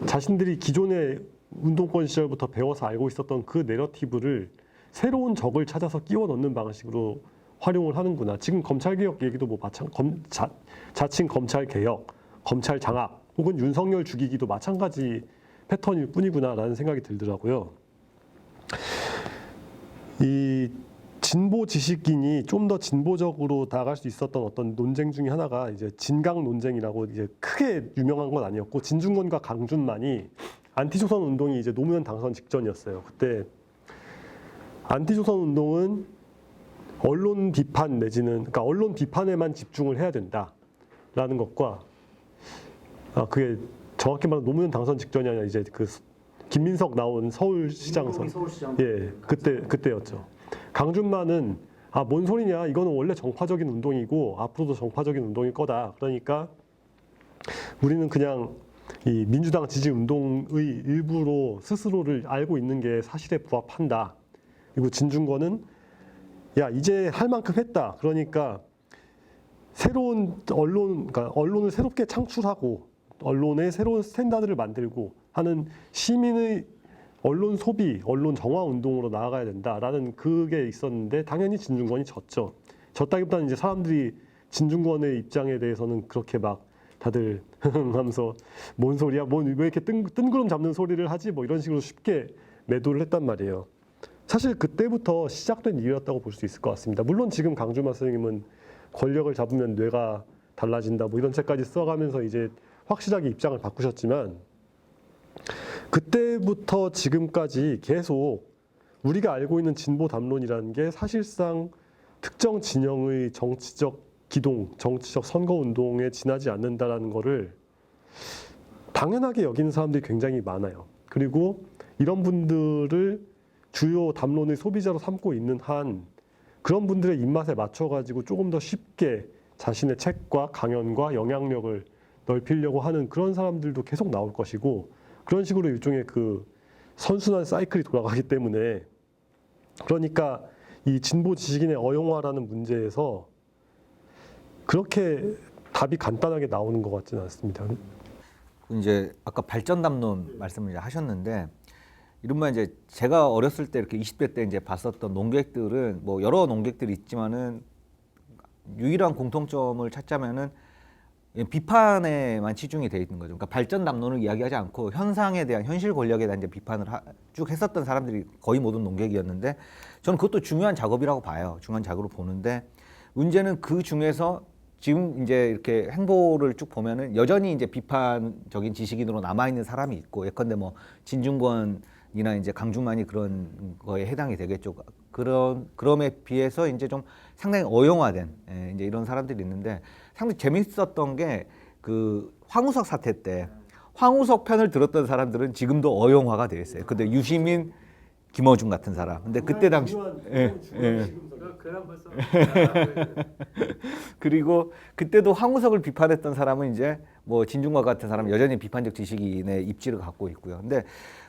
자신들이 기존의 운동권 시절부터 배워서 알고 있었던 그 내러티브를 새로운 적을 찾아서 끼워 넣는 방식으로 활용을 하는구나. 지금 검찰개혁 얘기도 뭐 자칭 검찰개혁, 검찰 장악 혹은 윤석열 죽이기도 마찬가지 패턴일 뿐이구나라는 생각이 들더라고요. 이 진보 지식인이 좀 더 진보적으로 나아갈 수 있었던 어떤 논쟁 중에 하나가 이제 진강 논쟁이라고 이제 크게 유명한 건 아니었고 진중권과 강준만이 안티조선 운동이 이제 노무현 당선 직전이었어요. 그때 안티조선 운동은 언론 비판 내지는 그러니까 언론 비판에만 집중을 해야 된다라는 것과 그게 정확히 말하면 노무현 당선 직전이 아니라 이제 그 김민석 나온 서울시장 예 그때였죠. 강준만은 뭔 소리냐 이거는 원래 정파적인 운동이고 앞으로도 정파적인 운동일 거다. 그러니까 우리는 그냥 이 민주당 지지 운동의 일부로 스스로를 알고 있는 게 사실에 부합한다. 그리고 진중권은 야 이제 할 만큼 했다. 그러니까 새로운 그러니까 언론을 새롭게 창출하고 언론의 새로운 스탠다드를 만들고 하는 시민의 언론 소비, 언론 정화 운동으로 나아가야 된다라는 그게 있었는데 당연히 진중권이 졌죠. 졌다기보다는 이제 사람들이 진중권의 입장에 대해서는 그렇게 막 다들 하면서 뭔 소리야, 왜 이렇게 뜬구름 잡는 소리를 하지, 뭐 이런 식으로 쉽게 매도를 했단 말이에요. 사실 그때부터 시작된 일이었다고 볼 수 있을 것 같습니다. 물론 지금 강주만 선생님은 권력을 잡으면 뇌가 달라진다 뭐 이런 책까지 써가면서 이제 확실하게 입장을 바꾸셨지만 그때부터 지금까지 계속 우리가 알고 있는 진보 담론이라는 게 사실상 특정 진영의 정치적 기동, 정치적 선거운동에 지나지 않는다라는 거를 당연하게 여기는 사람들이 굉장히 많아요. 그리고 이런 분들을 주요 담론의 소비자로 삼고 있는 한 그런 분들의 입맛에 맞춰가지고 조금 더 쉽게 자신의 책과 강연과 영향력을 넓히려고 하는 그런 사람들도 계속 나올 것이고 그런 식으로 일종의 그 선순환 사이클이 돌아가기 때문에 그러니까 이 진보 지식인의 어용화라는 문제에서 그렇게 답이 간단하게 나오는 것 같지는 않습니다. 이제 아까 발전 담론 말씀을 이제 하셨는데 이른바 이제 제가 어렸을 때 이렇게 20대 때 이제 봤었던 논객들은 뭐 여러 논객들이 있지만은 유일한 공통점을 찾자면은 비판에만 치중이 돼 있는 거죠. 그러니까 발전 담론을 이야기하지 않고 현상에 대한 현실 권력에 대한 이제 비판을 쭉 했었던 사람들이 거의 모든 논객이었는데 저는 그것도 중요한 작업이라고 봐요. 중요한 작업으로 보는데 문제는 그 중에서 지금 이제 이렇게 행보를 쭉 보면은 여전히 이제 비판적인 지식인으로 남아 있는 사람이 있고 예컨대 뭐 진중권이나 이제 강중만이 그런 거에 해당이 되겠죠. 그럼에 비해서 이제 좀 상당히 어용화된 이제 이런 사람들이 있는데 상당히 재밌었던 게 그 황우석 사태 때 황우석 편을 들었던 사람들은 지금도 어용화가 되어 있어요. 근데 유시민, 김어준 같은 사람. 근데 그때 당시 그럼 벌써 그리고 그때도 황우석을 비판했던 사람은 이제 뭐 진중권 같은 사람은 여전히 비판적 지식인의 입지를 갖고 있고요. 근데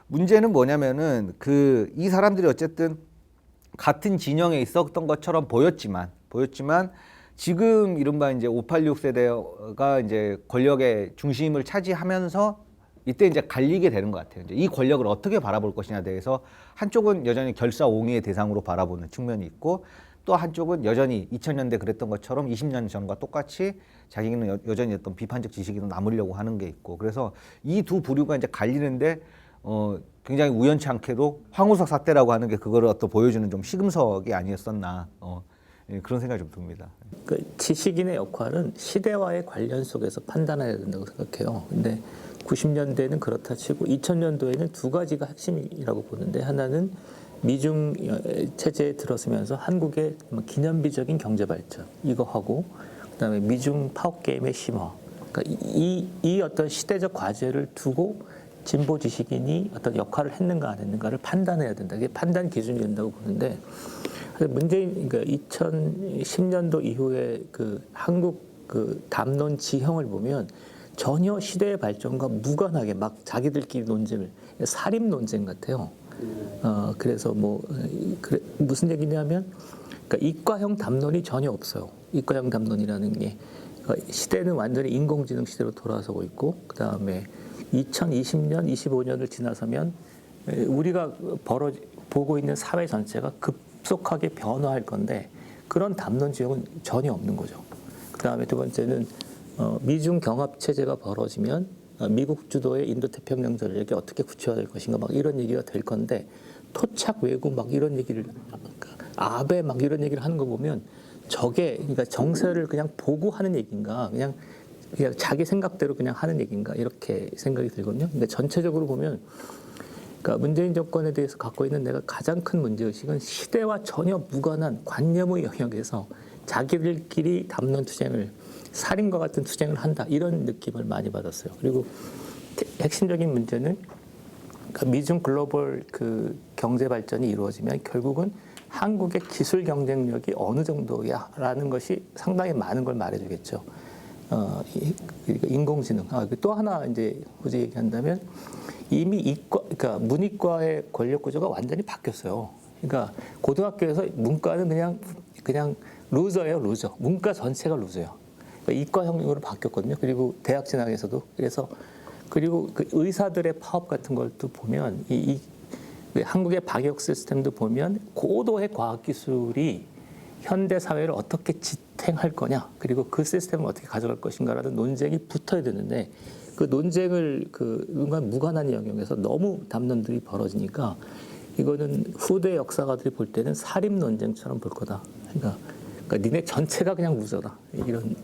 문제는 뭐냐면은 그 이 사람들이 어쨌든 같은 진영에 있었던 것처럼 보였지만 지금 이른바 이제 586 세대가 이제 권력의 중심을 차지하면서 이때 이제 갈리게 되는 것 같아요. 이제 이 권력을 어떻게 바라볼 것이냐에 대해서 한쪽은 여전히 결사옹위의 대상으로 바라보는 측면이 있고 또 한쪽은 여전히 2000년대 그랬던 것처럼 20년 전과 똑같이 자기는 여전히 어떤 비판적 지식인으로 남으려고 하는 게 있고 그래서 이 두 부류가 이제 갈리는데 굉장히 우연치 않게도 황우석 사태라고 하는 게 그거를 어떤 보여주는 좀 시금석이 아니었었나 예, 그런 생각이 좀 듭니다. 그 지식인의 역할은 시대와의 관련 속에서 판단해야 된다고 생각해요. 근데 90년대는 그렇다 치고 2000년도에는 두 가지가 핵심이라고 보는데 하나는 미중 체제에 들어서면서 한국의 기념비적인 경제 발전 이거 하고 그다음에 미중 파워 게임의 심화. 그러니까 이 어떤 시대적 과제를 두고 진보 지식인이 어떤 역할을 했는가 안 했는가를 판단해야 된다. 이게 판단 기준이 된다고 보는데 문재인 그러니까 2010년도 이후에 그 한국 그 담론 지형을 보면 전혀 시대의 발전과 무관하게 막 자기들끼리 논쟁을 사립 논쟁 같아요. 그래서 뭐 무슨 얘기냐면 그러니까 이과형 담론이 전혀 없어요. 이과형 담론이라는 게 시대는 완전히 인공지능 시대로 돌아서고 있고 그 다음에 2020년, 25년을 지나서면 우리가 보고 있는 사회 전체가 급속하게 변화할 건데 그런 담론 지형은 전혀 없는 거죠. 그 다음에 두 번째는 미중 경합 체제가 벌어지면 미국 주도의 인도태평양 전략이 어떻게 구체화될 것인가 막 이런 얘기가 될 건데 토착 외구 막 이런 얘기를 아베 막 이런 얘기를 하는 거 보면 저게 그러니까 정세를 그냥 보고 하는 얘기인가 그냥 자기 생각대로 그냥 하는 얘기인가 이렇게 생각이 들거든요. 근데 전체적으로 보면 그러니까 문재인 정권에 대해서 갖고 있는 내가 가장 큰 문제의식은 시대와 전혀 무관한 관념의 영역에서 자기들끼리 담론 투쟁을 살인과 같은 투쟁을 한다 이런 느낌을 많이 받았어요. 그리고 핵심적인 문제는 그러니까 미중 글로벌 그 경제 발전이 이루어지면 결국은 한국의 기술 경쟁력이 어느 정도야라는 것이 상당히 많은 걸 말해주겠죠. 인공지능. 또 하나 이제 굳이 얘기한다면 이미 그러니까 문이과의 권력 구조가 완전히 바뀌었어요. 그러니까 고등학교에서 문과는 그냥 루저예요, 루저. 문과 전체가 루저예요. 그러니까 이과형으로 바뀌었거든요. 그리고 대학 진학에서도 그리고 그 의사들의 파업 같은 걸 또 보면 한국의 방역 시스템도 보면 고도의 과학 기술이 현대 사회를 어떻게 지탱할 거냐 그리고 그 시스템을 어떻게 가져갈 것인가라는 논쟁이 붙어야 되는데 그 논쟁을 무관한 영역에서 너무 담론들이 벌어지니까 이거는 후대 역사가들이 볼 때는 사립 논쟁처럼 볼 거다. 그러니까 니네 전체가 그냥 무저다 이런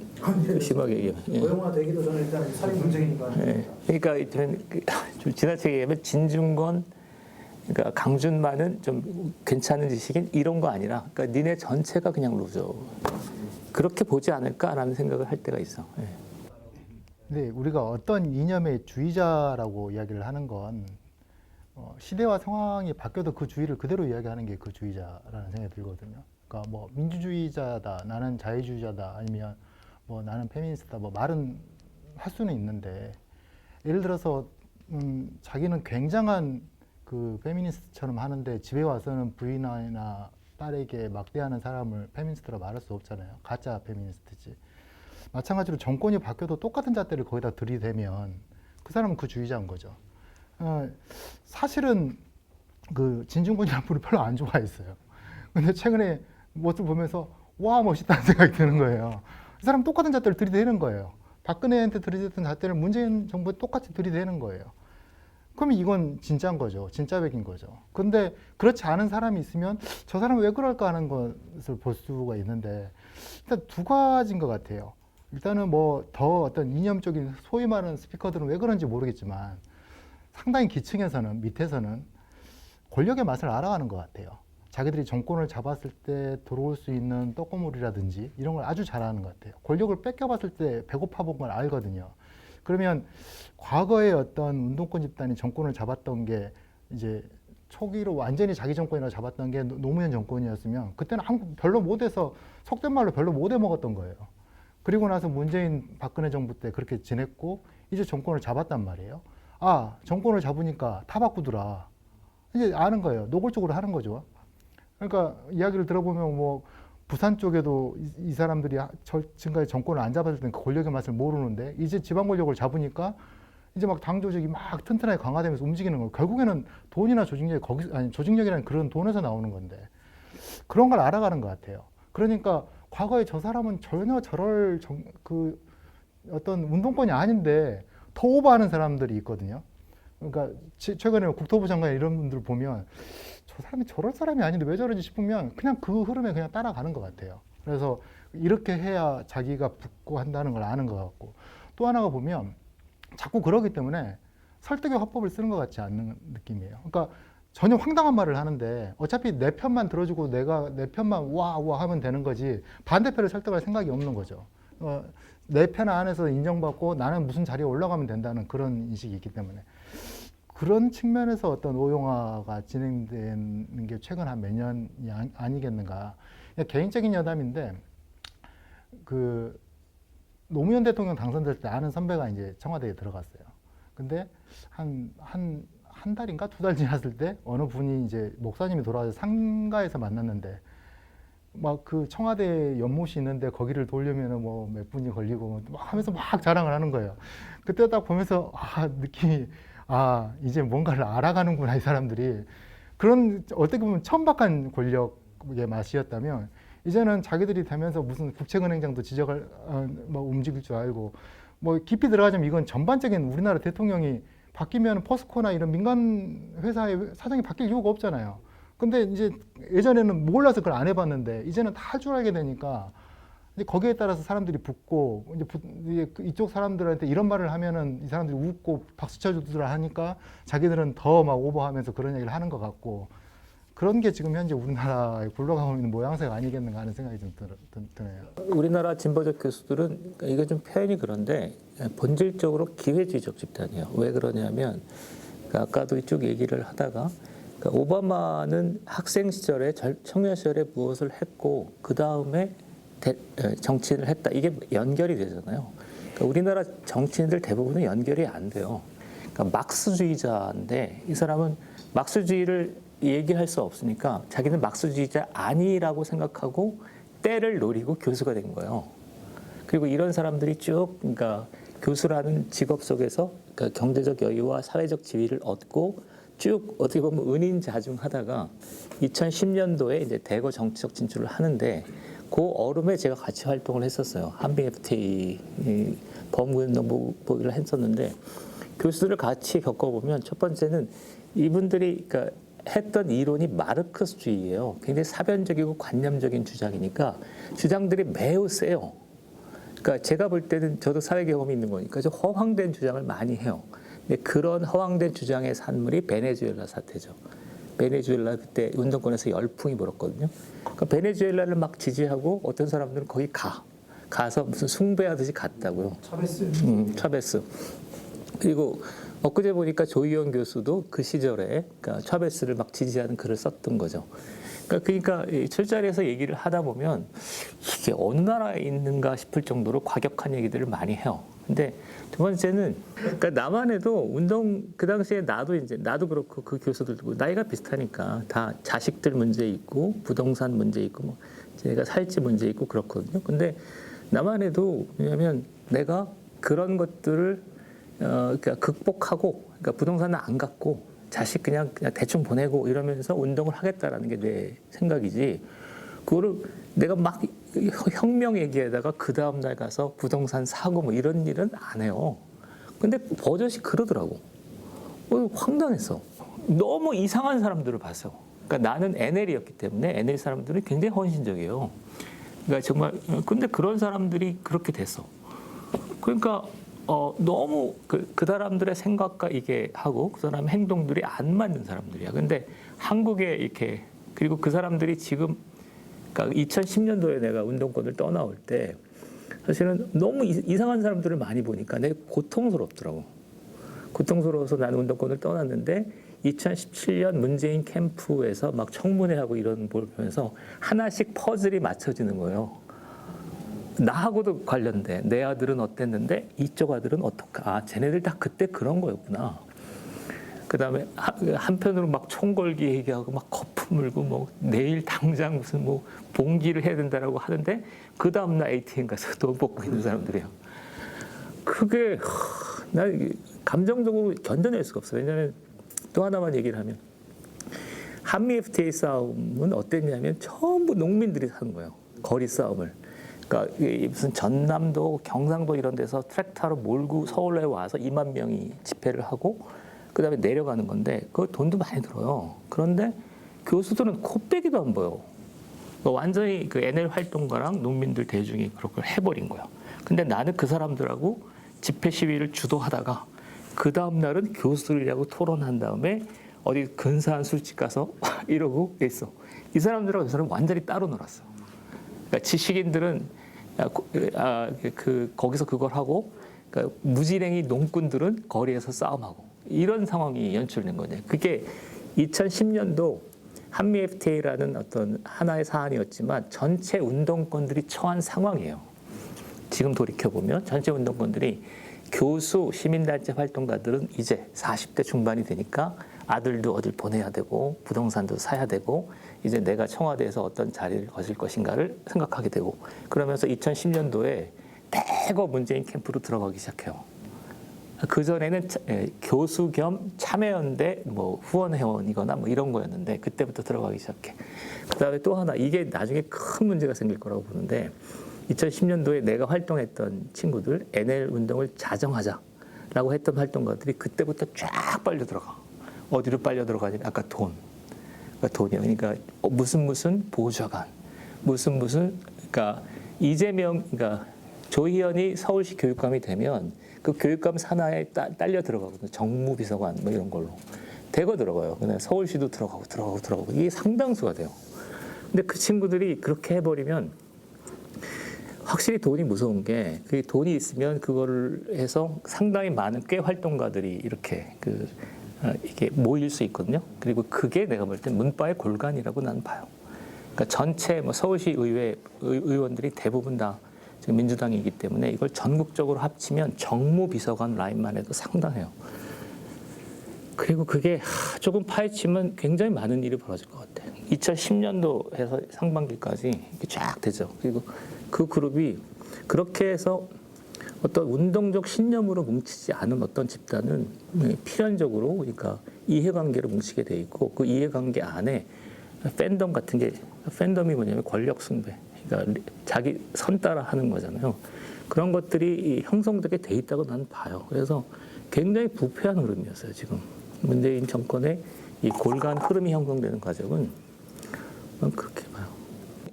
심하게 얘기해요. 고용화되기도 전에 일단 살인 논쟁이니까. 예. 그러니까 좀 지나치게 얘기하면 진중권 그러니까 강준만은 좀 괜찮은 지식인 이런 거 아니라 그러니까 니네 전체가 그냥 루저 그렇게 보지 않을까라는 생각을 할 때가 있어. 예. 근데 우리가 어떤 이념의 주의자라고 이야기를 하는 건 시대와 상황이 바뀌어도 그 주의를 그대로 이야기하는 게 그 주의자라는 생각이 들거든요. 그러니까 뭐 민주주의자다, 나는 자유주의자다, 아니면 뭐 나는 페미니스트다, 뭐 말은 할 수는 있는데 예를 들어서 자기는 굉장한 그 페미니스트처럼 하는데 집에 와서는 부인이나 딸에게 막대하는 사람을 페미니스트로 말할 수 없잖아요. 가짜 페미니스트지. 마찬가지로 정권이 바뀌어도 똑같은 잣대를 거기다 들이대면 그 사람은 그 주의자인 거죠. 사실은 그 진중권이라는 분을 별로 안 좋아했어요. 근데 최근에 모습을 보면서 와 멋있다는 생각이 드는 거예요. 이 사람 똑같은 잣대를 들이대는 거예요. 박근혜한테 들이댔던 잣대를 문재인 정부에 똑같이 들이대는 거예요. 그러면 이건 진짜인 거죠. 진짜백인 거죠. 근데 그렇지 않은 사람이 있으면 저 사람은 왜 그럴까 하는 것을 볼 수가 있는데 일단 두 가지인 것 같아요. 일단은 뭐 더 어떤 이념적인 소위 말하는 스피커들은 왜 그런지 모르겠지만 상당히 기층에서는 밑에서는 권력의 맛을 알아가는 것 같아요. 자기들이 정권을 잡았을 때 들어올 수 있는 떡고물이라든지 이런 걸 아주 잘하는 것 같아요. 권력을 뺏겨봤을 때 배고파 본 걸 알거든요. 그러면 과거에 어떤 운동권 집단이 정권을 잡았던 게 이제 초기로 완전히 자기 정권이라고 잡았던 게 노무현 정권이었으면 그때는 한국 별로 못해서 속된 말로 별로 못해 먹었던 거예요. 그리고 나서 문재인 박근혜 정부 때 그렇게 지냈고 이제 정권을 잡았단 말이에요. 아, 정권을 잡으니까 다 바꾸더라. 이제 아는 거예요. 노골적으로 하는 거죠. 그러니까 이야기를 들어보면 뭐 부산 쪽에도 이 사람들이 지금까지 정권을 안 잡았을 때는 그 권력의 맛을 모르는데 이제 지방 권력을 잡으니까 이제 막 당 조직이 막 튼튼하게 강화되면서 움직이는 거예요. 결국에는 돈이나 조직력이 조직력이라는 그런 돈에서 나오는 건데 그런 걸 알아가는 것 같아요. 그러니까 과거에 저 사람은 전혀 저럴 그 어떤 운동권이 아닌데 더 오버하는 사람들이 있거든요. 그러니까 최근에 국토부 장관 이런 분들 보면 저 사람이 저럴 사람이 아닌데 왜 저러지 싶으면 그냥 그 흐름에 그냥 따라가는 것 같아요. 그래서 이렇게 해야 자기가 붙고 한다는 걸 아는 것 같고 또 하나가 보면 자꾸 그러기 때문에 설득의 화법을 쓰는 것 같지 않는 느낌이에요. 그러니까 전혀 황당한 말을 하는데 어차피 내 편만 들어주고 내가 내 편만 와 하면 되는 거지 반대편을 설득할 생각이 없는 거죠. 내 편 안에서 인정받고 나는 무슨 자리에 올라가면 된다는 그런 인식이 있기 때문에 그런 측면에서 어떤 오용화가 진행되는 게 최근 한 몇 년이 아니겠는가. 개인적인 여담인데 그 노무현 대통령 당선될 때 아는 선배가 이제 청와대에 들어갔어요. 근데 한 달인가 2달 지났을 때 어느 분이 이제 목사님이 돌아와서 상가에서 만났는데 막 그 청와대 연못이 있는데 거기를 돌려면은 뭐 몇 분이 걸리고 막 하면서 막 자랑을 하는 거예요. 그때 딱 보면서 느낌이 이제 뭔가를 알아가는구나 이 사람들이. 그런 어떻게 보면 천박한 권력의 맛이었다면 이제는 자기들이 되면서 무슨 국책은행장도 지적할 뭐 움직일 줄 알고 뭐 깊이 들어가자면 이건 전반적인 우리나라 대통령이 바뀌면 포스코나 이런 민간 회사의 사장이 바뀔 이유가 없잖아요. 근데 이제 예전에는 몰라서 그걸 안 해봤는데 이제는 다 할 줄 알게 되니까 이제 거기에 따라서 사람들이 붙고 이제 이쪽 사람들한테 이런 말을 하면은 이 사람들이 웃고 박수 쳐주더라 하니까 자기들은 더 막 오버하면서 그런 얘기를 하는 것 같고 그런 게 지금 현재 우리나라에 굴러가고 있는 모양새가 아니겠는가 하는 생각이 좀 드네요. 우리나라 진보적 교수들은 이게 좀 표현이 그런데 본질적으로 기회주의적 집단이에요. 왜 그러냐면 아까도 쭉 얘기를 하다가 오바마는 학생 시절에 청년 시절에 무엇을 했고 그 다음에 정치인을 했다. 이게 연결이 되잖아요. 그러니까 우리나라 정치인들 대부분은 연결이 안 돼요. 그러니까 막스주의자인데 이 사람은 막스주의를 얘기할 수 없으니까 자기는 막스주의자 아니라고 생각하고 때를 노리고 교수가 된 거예요. 그리고 이런 사람들이 쭉 그러니까 교수라는 직업 속에서 그러니까 경제적 여유와 사회적 지위를 얻고 쭉 어떻게 보면 은인자중하다가 2010년도에 이제 대거 정치적 진출을 하는데 그 얼음에 제가 같이 활동을 했었어요. 한빙 FTA 범구운동 보기를 했었는데 교수들을 같이 겪어보면 첫 번째는 이분들이 그러니까 했던 이론이 마르크스주의예요. 굉장히 사변적이고 관념적인 주장이니까 주장들이 매우 세요. 그러니까 제가 볼 때는 저도 사회 경험이 있는 거니까 좀 허황된 주장을 많이 해요. 근데 그런 허황된 주장의 산물이 베네수엘라 사태죠. 베네수엘라 그때 운동권에서 열풍이 불었거든요. 그러니까 베네수엘라를 막 지지하고 어떤 사람들은 거기 가서 무슨 숭배하듯이 갔다고요. 차베스. 그리고 엊그제 보니까 조희연 교수도 그 시절에 그러니까 차베스를 막 지지하는 글을 썼던 거죠. 그러니까 이 술자리에서 얘기를 하다 보면 이게 어느 나라에 있는가 싶을 정도로 과격한 얘기들을 많이 해요. 근데 두 번째는 그러니까 나만 해도 그 당시에 나도 그렇고 그 교수들도 나이가 비슷하니까 다 자식들 문제 있고 부동산 문제 있고 뭐 제가 살지 문제 있고 그렇거든요. 근데 나만 해도 왜냐하면 내가 그런 것들을 그러니까 극복하고 그러니까 부동산은 안 갖고 자식 그냥 대충 보내고 이러면서 운동을 하겠다라는 게 내 생각이지. 그거를 내가 막 혁명 얘기에다가 그 다음 날 가서 부동산 사고 뭐 이런 일은 안 해요. 근데 버젓이 그러더라고. 황당했어. 너무 이상한 사람들을 봤어. 그러니까 나는 NL이었기 때문에 NL 사람들은 굉장히 헌신적이에요. 그러니까 정말 근데 그런 사람들이 그렇게 됐어. 그러니까 너무 그 사람들의 생각과 이게 하고 그 사람 행동들이 안 맞는 사람들이야. 근데 한국에 이렇게 그리고 그 사람들이 지금 그러니까 2010년도에 내가 운동권을 떠나올 때 사실은 너무 이상한 사람들을 많이 보니까 내가 고통스럽더라고. 고통스러워서 나는 운동권을 떠났는데 2017년 문재인 캠프에서 막 청문회하고 이런 걸 보면서 하나씩 퍼즐이 맞춰지는 거예요. 나하고도 관련돼. 내 아들은 어땠는데 이쪽 아들은 어떨까? 아, 쟤네들 다 그때 그런 거였구나. 그다음에 한편으로 막 총걸기 얘기하고 막 거품 물고 뭐 내일 당장 무슨 뭐 봉기를 해야 된다라고 하는데 그 다음 날 ATM 가서 돈 뽑고 있는 사람들이야. 그게 난 감정적으로 견뎌낼 수가 없어. 왜냐하면 또 하나만 얘기를 하면 한미 FTA 싸움은 어땠냐면 전부 농민들이 하는 거예요. 거리 싸움을. 그러니까 무슨 전남도, 경상도 이런 데서 트랙터로 몰고 서울에 와서 2만 명이 집회를 하고 그다음에 내려가는 건데 그 돈도 많이 들어요. 그런데 교수들은 코빼기도 안 보여. 완전히 그 NL 활동가랑 농민들 대중이 그렇게 해버린 거야. 근데 나는 그 사람들하고 집회 시위를 주도하다가 그 다음 날은 교수들이라고 토론한 다음에 어디 근사한 술집 가서 이러고 있어. 이 사람들하고 이 사람 완전히 따로 놀았어. 그러니까 지식인들은 거기서 그걸 하고 그러니까 무지랭이 농꾼들은 거리에서 싸움하고 이런 상황이 연출된 거죠. 그게 2010년도 한미 FTA라는 어떤 하나의 사안이었지만 전체 운동권들이 처한 상황이에요. 지금 돌이켜보면 전체 운동권들이 교수, 시민단체 활동가들은 이제 40대 중반이 되니까 아들도 어딜 보내야 되고 부동산도 사야 되고 이제 내가 청와대에서 어떤 자리를 거실 것인가를 생각하게 되고 그러면서 2010년도에 대거 문재인 캠프로 들어가기 시작해요. 그전에는 교수 겸 참여연대 뭐 후원회원이거나 뭐 이런 거였는데 그때부터 들어가기 시작해. 그다음에 또 하나 이게 나중에 큰 문제가 생길 거라고 보는데 2010년도에 내가 활동했던 친구들 NL 운동을 자정하자라고 했던 활동가들이 그때부터 쫙 빨려 들어가. 어디로 빨려 들어가냐면 아까 돈. 그러니까 돈이요. 그러니까 무슨 보좌관, 무슨 그러니까 이재명 그러니까 조희연이 서울시 교육감이 되면 그 교육감 산하에 딸려 들어가거든요. 정무비서관 뭐 이런 걸로 대거 들어가요. 그냥 서울시도 들어가고 이게 상당수가 돼요. 근데 그 친구들이 그렇게 해버리면 확실히 돈이 무서운 게 그 돈이 있으면 그거를 해서 상당히 많은 꽤 활동가들이 이렇게 이게 모일 수 있거든요. 그리고 그게 내가 볼 때 문바의 골간이라고 나는 봐요. 그러니까 전체 뭐 서울시 의회 의원들이 대부분 다 지금 민주당이기 때문에 이걸 전국적으로 합치면 정무비서관 라인만 해도 상당해요. 그리고 그게 조금 파헤치면 굉장히 많은 일이 벌어질 것 같아요. 2010년도에서 상반기까지 이렇게 쫙 되죠. 그리고 그 그룹이 그렇게 해서 어떤 운동적 신념으로 뭉치지 않은 어떤 집단은 필연적으로 그러니까 이해관계로 뭉치게 돼 있고 그 이해관계 안에 팬덤 같은 게 팬덤이 뭐냐면 권력 숭배, 그러니까 자기 선 따라 하는 거잖아요. 그런 것들이 형성되게 돼 있다고 나는 봐요. 그래서 굉장히 부패한 흐름이었어요. 지금 문재인 정권의 이 골간 흐름이 형성되는 과정은 그렇게 봐요.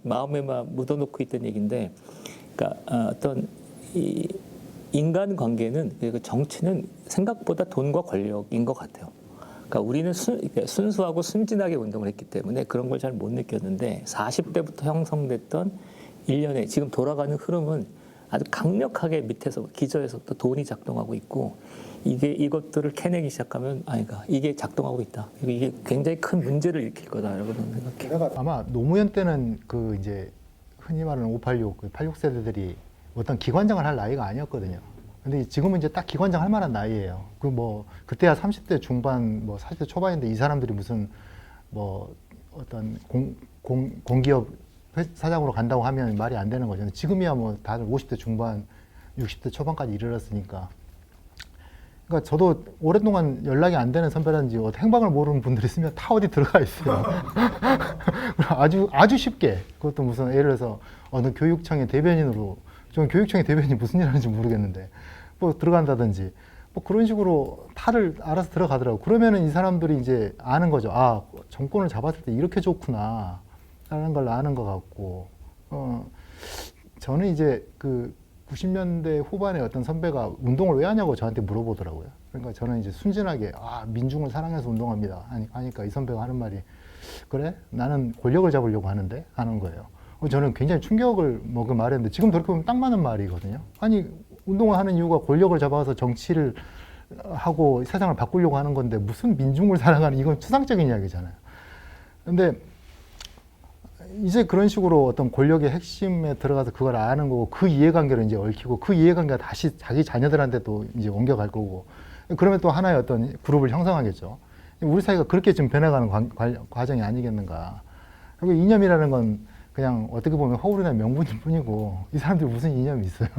마음에만 묻어놓고 있던 얘기인데, 그러니까 어떤 이 인간 관계는 그리고 정치는 생각보다 돈과 권력인 것 같아요. 그러니까 우리는 순수하고 순진하게 운동을 했기 때문에 그런 걸 잘 못 느꼈는데 40대부터 형성됐던 일련의 지금 돌아가는 흐름은 아주 강력하게 밑에서 기저에서부터 돈이 작동하고 있고 이것들을 캐내기 시작하면 이게 작동하고 있다. 이게 굉장히 큰 문제를 일으킬 거다라고 저는 생각해요. 아마 노무현 때는 그 이제 흔히 말하는 586, 86세대들이 어떤 기관장을 할 나이가 아니었거든요. 근데 지금은 이제 딱 기관장 할 만한 나이예요. 그때야 30대 중반, 40대 초반인데 이 사람들이 무슨 어떤 공기업 사장으로 간다고 하면 말이 안 되는 거죠. 지금이야 뭐 다들 50대 중반, 60대 초반까지 이르렀으니까. 그러니까 저도 오랫동안 연락이 안 되는 선배라든지 행방을 모르는 분들이 있으면 다 어디 들어가 있어요. 아주 쉽게. 그것도 무슨 예를 들어서 어느 교육청의 대변인으로, 저는 교육청의 대변인이 무슨 일 하는지 모르겠는데 뭐 들어간다든지 뭐 그런 식으로 다들 알아서 들어가더라고. 그러면은 이 사람들이 이제 아는 거죠. 아, 정권을 잡았을 때 이렇게 좋구나 라는 걸 아는 것 같고, 저는 이제 그 90년대 후반에 어떤 선배가 운동을 왜 하냐고 저한테 물어보더라고요. 그러니까 저는 이제 순진하게 민중을 사랑해서 운동합니다 하니까 이 선배가 하는 말이, 그래? 나는 권력을 잡으려고 하는데? 하는 거예요. 저는 굉장히 충격을 먹은 말이었는데 지금 돌이켜보면 딱 맞는 말이거든요. 아니, 운동을 하는 이유가 권력을 잡아서 정치를 하고 세상을 바꾸려고 하는 건데 무슨 민중을 사랑하는, 이건 추상적인 이야기잖아요. 근데 이제 그런 식으로 어떤 권력의 핵심에 들어가서 그걸 아는 거고, 그 이해관계를 이제 얽히고, 그 이해관계가 다시 자기 자녀들한테도 이제 옮겨갈 거고, 그러면 또 하나의 어떤 그룹을 형성하겠죠. 우리 사회가 그렇게 좀 변해가는 과정이 아니겠는가. 그리고 이념이라는 건 그냥 어떻게 보면 허울이나 명분일 뿐이고, 이 사람들이 무슨 이념이 있어요.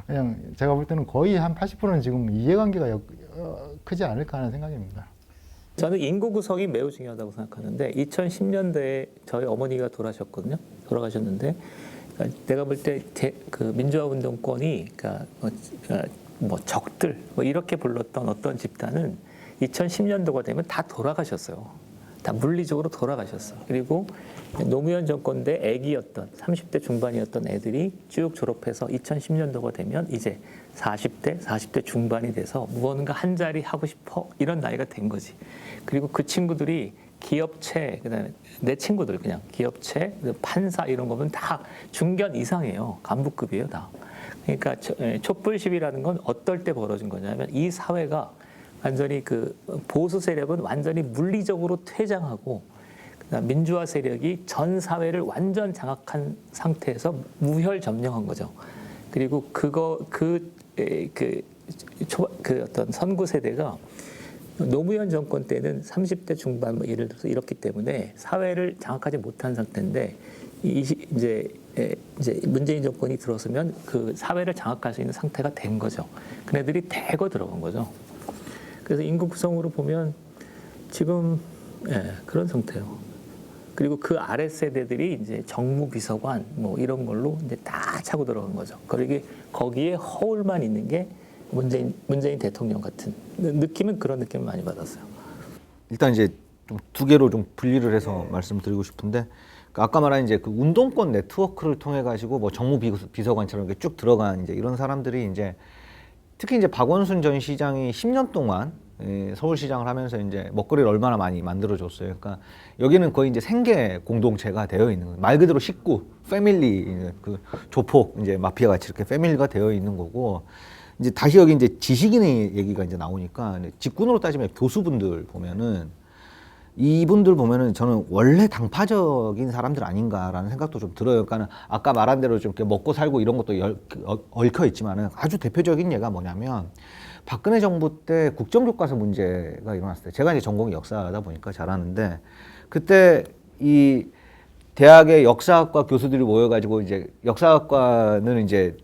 그냥 제가 볼 때는 거의 한 80%는 지금 이해관계가 크지 않을까 하는 생각입니다. 저는 인구 구성이 매우 중요하다고 생각하는데 2010년대에 저희 어머니가 돌아가셨는데 그러니까 내가 볼 때 그 민주화 운동권이 그러니까 뭐 적들 뭐 이렇게 불렀던 어떤 집단은 2010년도가 되면 다 돌아가셨어요. 다 물리적으로 돌아가셨어. 그리고 노무현 정권 때 애기였던 30대 중반이었던 애들이 쭉 졸업해서 2010년도가 되면 이제 40대 중반이 돼서 무언가 한 자리 하고 싶어 이런 나이가 된 거지. 그리고 그 친구들이 기업체, 그다음에 내 친구들 그냥 기업체, 판사 이런 거면 다 중견 이상이에요. 간부급이에요, 다. 그러니까 촛불 시위라는 건 어떨 때 벌어진 거냐면 이 사회가 완전히 그 보수 세력은 완전히 물리적으로 퇴장하고 그다음 민주화 세력이 전 사회를 완전 장악한 상태에서 무혈 점령한 거죠. 그리고 그 어떤 선구 세대가 노무현 정권 때는 30대 중반 뭐 예를 들어서 이렇기 때문에 사회를 장악하지 못한 상태인데 이제 문재인 정권이 들어서면 그 사회를 장악할 수 있는 상태가 된 거죠. 그네들이 대거 들어간 거죠. 그래서 인구 구성으로 보면 지금 그런 상태예요. 그리고 그 아래 세대들이 이제 정무비서관 뭐 이런 걸로 이제 다 차고 들어간 거죠. 그러기 거기에 허울만 있는 게 문재인 대통령 같은 느낌은 그런 느낌을 많이 받았어요. 일단 이제 좀 두 개로 좀 분리를 해서 말씀드리고 싶은데, 아까 말한 이제 그 운동권 네트워크를 통해 가지고 뭐 정무비서관처럼 이렇게 쭉 들어간 이제 이런 사람들이 이제 특히 이제 박원순 전 시장이 10년 동안 서울시장을 하면서 이제 먹거리를 얼마나 많이 만들어줬어요. 그러니까 여기는 거의 이제 생계 공동체가 되어 있는 거예요. 말 그대로 식구, 패밀리, 그 조폭, 이제 마피아 같이 이렇게 패밀리가 되어 있는 거고, 이제 다시 여기 이제 지식인의 얘기가 이제 나오니까 직군으로 따지면 교수분들 보면은 이분들 보면은 저는 원래 당파적인 사람들 아닌가라는 생각도 좀 들어요. 그러니까 아까 말한 대로 좀 이렇게 먹고 살고 이런 것도 얽혀 있지만은 아주 대표적인 예가 뭐냐면 박근혜 정부 때 국정교과서 문제가 일어났을 때, 제가 이제 전공이 역사다 보니까 잘 아는데, 그때 이 대학의 역사학과 교수들이 모여가지고 이제 역사학과는 이제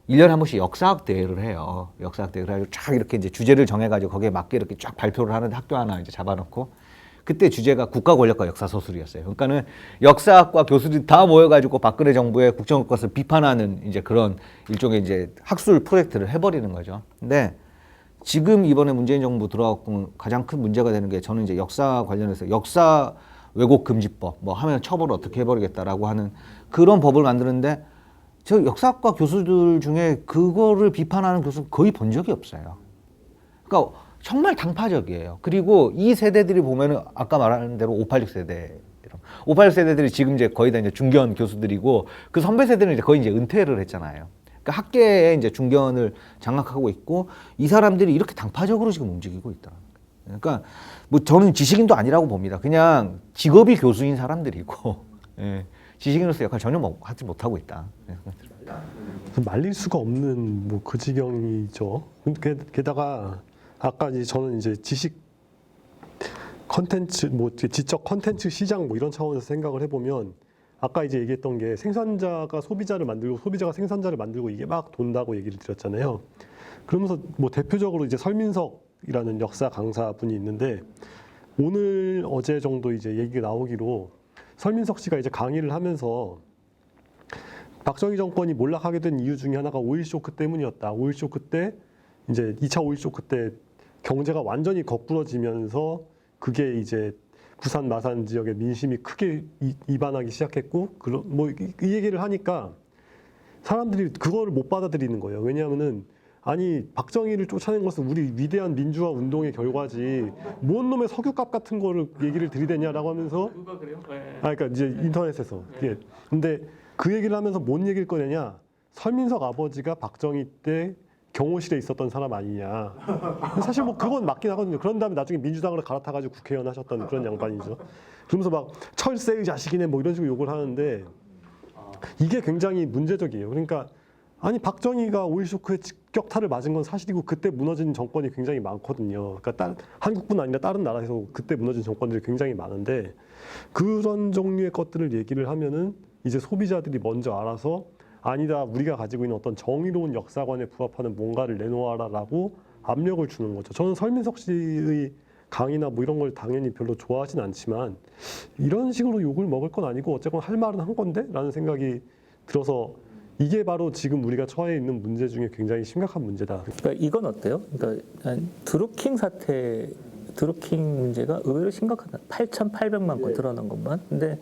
1년에 한 번씩 역사학 대회를 해요. 역사학 대회를 해가지고 쫙 이렇게 이제 주제를 정해가지고 거기에 맞게 이렇게 쫙 발표를 하는데 학교 하나 이제 잡아놓고, 그때 주제가 국가 권력과 역사 서술이었어요. 그러니까는 역사학과 교수들이 다 모여가지고 박근혜 정부의 국정교과서를 비판하는 이제 그런 일종의 이제 학술 프로젝트를 해버리는 거죠. 근데 지금 이번에 문재인 정부 들어왔고 가장 큰 문제가 되는 게, 저는 이제 역사 관련해서 역사 왜곡 금지법 뭐 하면 처벌을 어떻게 해버리겠다라고 하는 그런 법을 만드는데, 저 역사학과 교수들 중에 그거를 비판하는 교수는 거의 본 적이 없어요. 그러니까 정말 당파적이에요. 그리고 이 세대들이 보면은 아까 말한 대로 586 세대, 586 세대들이 지금 이제 거의 다 이제 중견 교수들이고, 그 선배 세대는 이제 거의 이제 은퇴를 했잖아요. 그러니까 학계에 이제 중견을 장악하고 있고, 이 사람들이 이렇게 당파적으로 지금 움직이고 있다. 그러니까 뭐 저는 지식인도 아니라고 봅니다. 그냥 직업이 교수인 사람들이고, 예, 지식인으로서 역할 전혀 하지 못하고 있다. 말릴 수가 없는 뭐 그 지경이죠. 게다가 아까 이제 저는 이제 지식 컨텐츠, 뭐 지적 컨텐츠 시장 뭐 이런 차원에서 생각을 해보면 아까 이제 얘기했던 게 생산자가 소비자를 만들고 소비자가 생산자를 만들고 이게 막 돈다고 얘기를 드렸잖아요. 그러면서 뭐 대표적으로 이제 설민석이라는 역사 강사분이 있는데 오늘 어제 정도 이제 얘기가 나오기로 설민석 씨가 이제 강의를 하면서 박정희 정권이 몰락하게 된 이유 중에 하나가 오일 쇼크 때문이었다. 오일 쇼크 때 이제 2차 오일 쇼크 때 경제가 완전히 거꾸러지면서 그게 이제 부산 마산 지역의 민심이 크게 이반하기 시작했고 뭐 이 얘기를 하니까 사람들이 그거를 못 받아들이는 거예요. 왜냐하면은 아니 박정희를 쫓아낸 것은 우리 위대한 민주화 운동의 결과지 뭔 놈의 석유값 같은 거를 얘기를 들이대냐라고 하면서 누가 그래요? 그러니까 이제 인터넷에서 근데 그 얘기를 하면서 뭔 얘기를 꺼내냐 설민석 아버지가 박정희 때 경호실에 있었던 사람 아니냐. 사실 뭐 그건 맞긴 하거든요. 그런 다음에 나중에 민주당으로 갈아타가지고 국회의원 하셨던 그런 양반이죠. 그러면서 막 철새의 자식이네 뭐 이런 식으로 욕을 하는데 이게 굉장히 문제적이에요. 그러니까 아니 박정희가 오일 쇼크에 직격탄을 맞은 건 사실이고 그때 무너진 정권이 굉장히 많거든요. 그러니까 한국뿐 아니라 다른 나라에서 그때 무너진 정권들이 굉장히 많은데 그런 종류의 것들을 얘기를 하면은 이제 소비자들이 먼저 알아서 아니다 우리가 가지고 있는 어떤 정의로운 역사관에 부합하는 뭔가를 내놓아라라고 압력을 주는 거죠. 저는 설민석 씨의 강의나 뭐 이런 걸 당연히 별로 좋아하진 않지만 이런 식으로 욕을 먹을 건 아니고 어쨌건 할 말은 한 건데 라는 생각이 들어서 이게 바로 지금 우리가 처해 있는 문제 중에 굉장히 심각한 문제다. 그러니까 이건 어때요? 그러니까 드루킹 문제가 의외로 심각하다. 8,800만 건 드러난 것만. 근데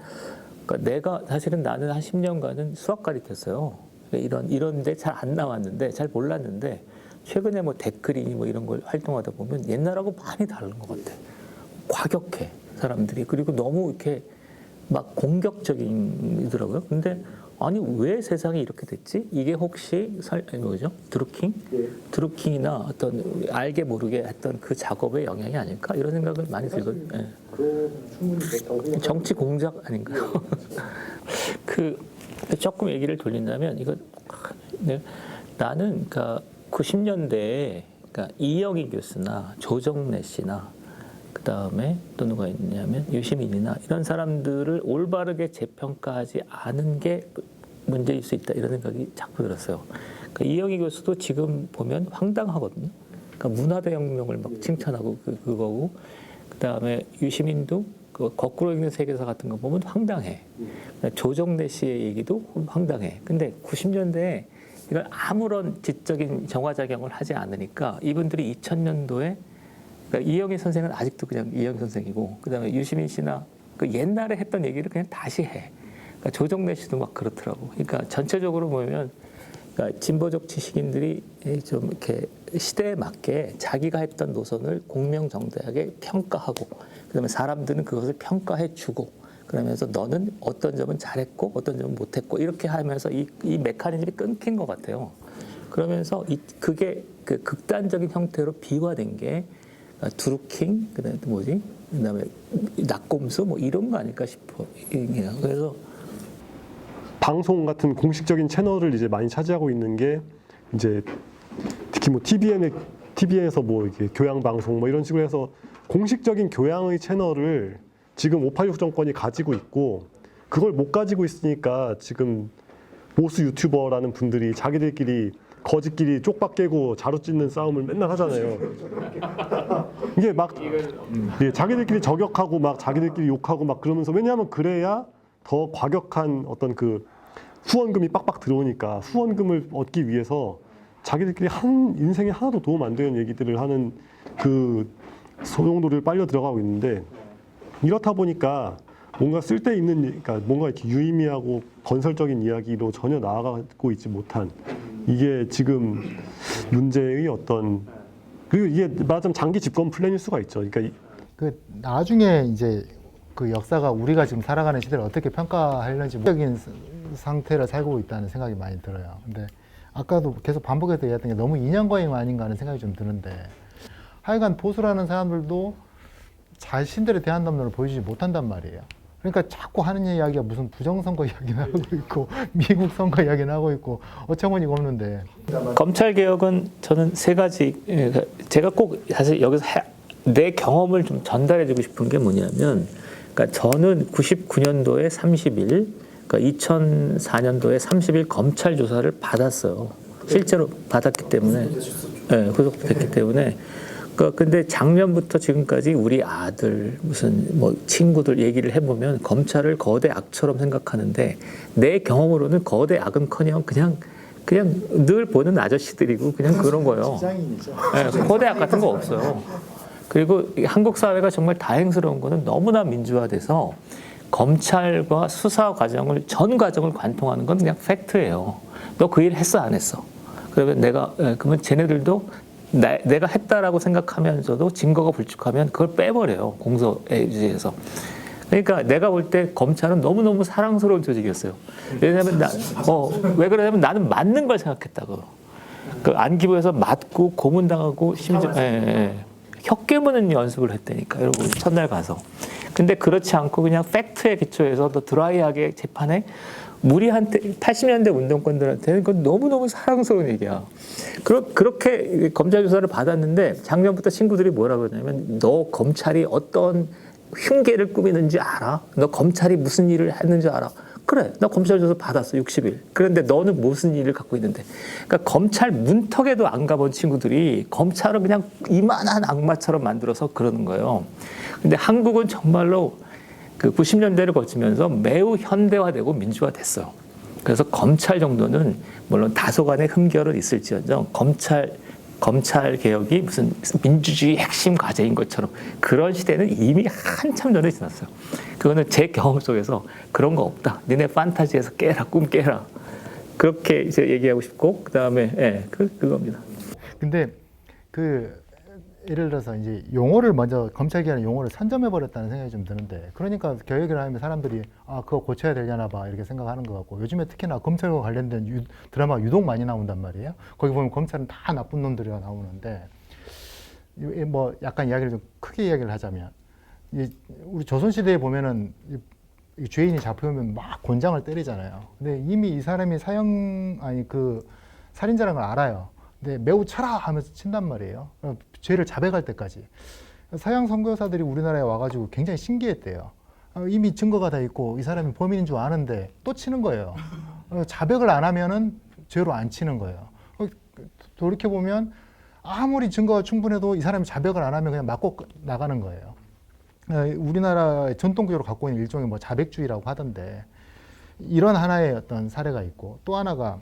그러니까 나는 한 10년간은 수학과를 됐어요. 이런데 잘 안 나왔는데 잘 몰랐는데 최근에 뭐 댓글이니 뭐 이런 걸 활동하다 보면 옛날하고 많이 다른 것 같아. 과격해 사람들이. 그리고 너무 이렇게 막 공격적이더라고요. 근데 아니 왜 세상이 이렇게 됐지? 이게 혹시 뭐죠? 드루킹이나 어떤 알게 모르게 했던 그 작업의 영향이 아닐까 이런 생각을 많이 들거든요. 예. 정치 공작 아닌가요? 그 조금 얘기를 돌린다면 이거 나는 그러니까 90년대에 그러니까 이영희 교수나 조정래 씨나 그 다음에 또 누가 있냐면 유시민이나 이런 사람들을 올바르게 재평가하지 않은 게 문제일 수 있다 이런 생각이 자꾸 들었어요. 그러니까 이영희 교수도 지금 보면 황당하거든요. 그러니까 문화대혁명을 막 칭찬하고 그거고 그 다음에 유시민도 그 거꾸로 읽는 세계사 같은 거 보면 황당해. 조정래 씨의 얘기도 황당해. 근데 90년대에 이걸 아무런 지적인 정화작용을 하지 않으니까 이분들이 2000년도에 그러니까 이영희 선생은 아직도 그냥 이영희 선생이고 그다음에 유시민 씨나 그 옛날에 했던 얘기를 그냥 다시 해. 그러니까 조정래 씨도 막 그렇더라고. 그러니까 전체적으로 보면 그러니까 진보적 지식인들이 좀 이렇게 시대에 맞게 자기가 했던 노선을 공명정대하게 평가하고 그다음에 사람들은 그것을 평가해 주고 그러면서 너는 어떤 점은 잘했고 어떤 점은 못했고 이렇게 하면서 이 메커니즘이 끊긴 것 같아요. 그러면서 그게 그 극단적인 형태로 비화된 게 드루킹 그다음에 뭐지? 그다음에 낙곰수 뭐 이런 거 아닐까 싶어. 그래서 방송 같은 공식적인 채널을 이제 많이 차지하고 있는 게 이제 특히 뭐 TVN에서 뭐 이렇게 교양 방송 뭐 이런 식으로 해서 공식적인 교양의 채널을 지금 586 정권이 가지고 있고 그걸 못 가지고 있으니까 지금 보수 유튜버라는 분들이 자기들끼리 거지끼리 쪽박 깨고 자루 찢는 싸움을 맨날 하잖아요. 이게 막 자기들끼리 저격하고 막 자기들끼리 욕하고 막 그러면서 왜냐하면 그래야 더 과격한 어떤 그 후원금이 빡빡 들어오니까 후원금을 얻기 위해서 자기들끼리 인생에 하나도 도움 안 되는 얘기들을 하는 그 소용돌이를 빨려 들어가고 있는데 이렇다 보니까 뭔가 쓸데 있는 그러니까 뭔가 이렇게 유의미하고 건설적인 이야기로 전혀 나아가고 있지 못한 이게 지금 문제의 어떤 그리고 이게 말하자면 장기 집권 플랜일 수가 있죠. 그러니까 그 나중에 이제 그 역사가 우리가 지금 살아가는 시대를 어떻게 평가하려는지 적인 상태를 살고 있다는 생각이 많이 들어요. 근데 아까도 계속 반복해서 얘기했던 게 너무 인연거임 아닌가 하는 생각이 좀 드는데 하여간 보수라는 사람들도 자신들의 대한 담론을 보여주지 못한단 말이에요. 그러니까 자꾸 하는 이야기가 무슨 부정선거 이야기나 하고 있고 미국 선거 이야기나 하고 있고 어처구니가 없는데 검찰 개혁은 저는 세 가지 제가 꼭 사실 여기서 내 경험을 좀 전달해주고 싶은 게 뭐냐면 그러니까 저는 99년도에 30일 그러니까 2004년도에 30일 검찰 조사를 받았어요. 실제로 받았기 때문에, 네, 구속됐기 때문에. 근데 작년부터 지금까지 우리 아들 무슨 뭐 친구들 얘기를 해보면 검찰을 거대 악처럼 생각하는데 내 경험으로는 거대 악은커녕 그냥 늘 보는 아저씨들이고 그냥 그런 거예요. 직장인이죠. 네, 거대 악 같은 거 없어요. 그리고 이 한국 사회가 정말 다행스러운 거는 너무나 민주화돼서 검찰과 수사 과정을 전 과정을 관통하는 건 그냥 팩트예요. 너 그 일 했어 안 했어? 그러면 그러면 쟤네들도 내가 했다라고 생각하면서도 증거가 불축하면 그걸 빼버려요. 공소에 의해서. 그러니까 내가 볼 때 검찰은 너무너무 사랑스러운 조직이었어요. 왜냐하면 왜 그러냐면 나는 맞는 걸 생각했다고. 그 안기부에서 맞고 고문당하고 심지어 혀 깨무는 연습을 했다니까. 이러고 첫날 가서. 근데 그렇지 않고 그냥 팩트에 기초해서 더 드라이하게 재판에 우리한테 80년대 운동권들한테는 그건 너무너무 사랑스러운 얘기야. 그렇게 검찰 조사를 받았는데 작년부터 친구들이 뭐라고 하냐면 너 검찰이 어떤 흉계를 꾸미는지 알아? 너 검찰이 무슨 일을 했는지 알아? 그래, 나 검찰 조사 받았어 60일. 그런데 너는 무슨 일을 갖고 있는데? 그러니까 검찰 문턱에도 안 가본 친구들이 검찰을 그냥 이만한 악마처럼 만들어서 그러는 거예요. 근데 한국은 정말로 그 90년대를 거치면서 매우 현대화되고 민주화됐어요. 그래서 검찰 정도는 물론 다소간의 흠결은 있을지언정 검찰 개혁이 무슨 민주주의 핵심 과제인 것처럼 그런 시대는 이미 한참 전에 지났어요. 그거는 제 경험 속에서 그런 거 없다. 니네 판타지에서 깨라, 꿈 깨라. 그렇게 이제 얘기하고 싶고 그다음에 그겁니다. 근데 예를 들어서 이제 용어를 먼저 검찰 개혁의 용어를 선점해 버렸다는 생각이 좀 드는데 그러니까 개혁을 하면 사람들이 그거 고쳐야 되려나 봐 이렇게 생각하는 것 같고 요즘에 특히나 검찰과 관련된 드라마가 유독 많이 나온단 말이에요. 거기 보면 검찰은 다 나쁜 놈들이 나오는데 뭐 약간 이야기를 좀 크게 이야기를 하자면 우리 조선시대에 보면은 이 죄인이 잡혀오면 막 곤장을 때리잖아요. 근데 이미 이 사람이 살인자라는 걸 알아요. 근데 매우 쳐라 하면서 친단 말이에요. 죄를 자백할 때까지. 서양 선교사들이 우리나라에 와가지고 굉장히 신기했대요. 이미 증거가 다 있고 이 사람이 범인인 줄 아는데 또 치는 거예요. 자백을 안 하면은 죄로 안 치는 거예요. 돌이켜보면 아무리 증거가 충분해도 이 사람이 자백을 안 하면 그냥 맞고 나가는 거예요. 우리나라의 전통적으로 갖고 있는 일종의 뭐 자백주의라고 하던데 이런 하나의 어떤 사례가 있고 또 하나가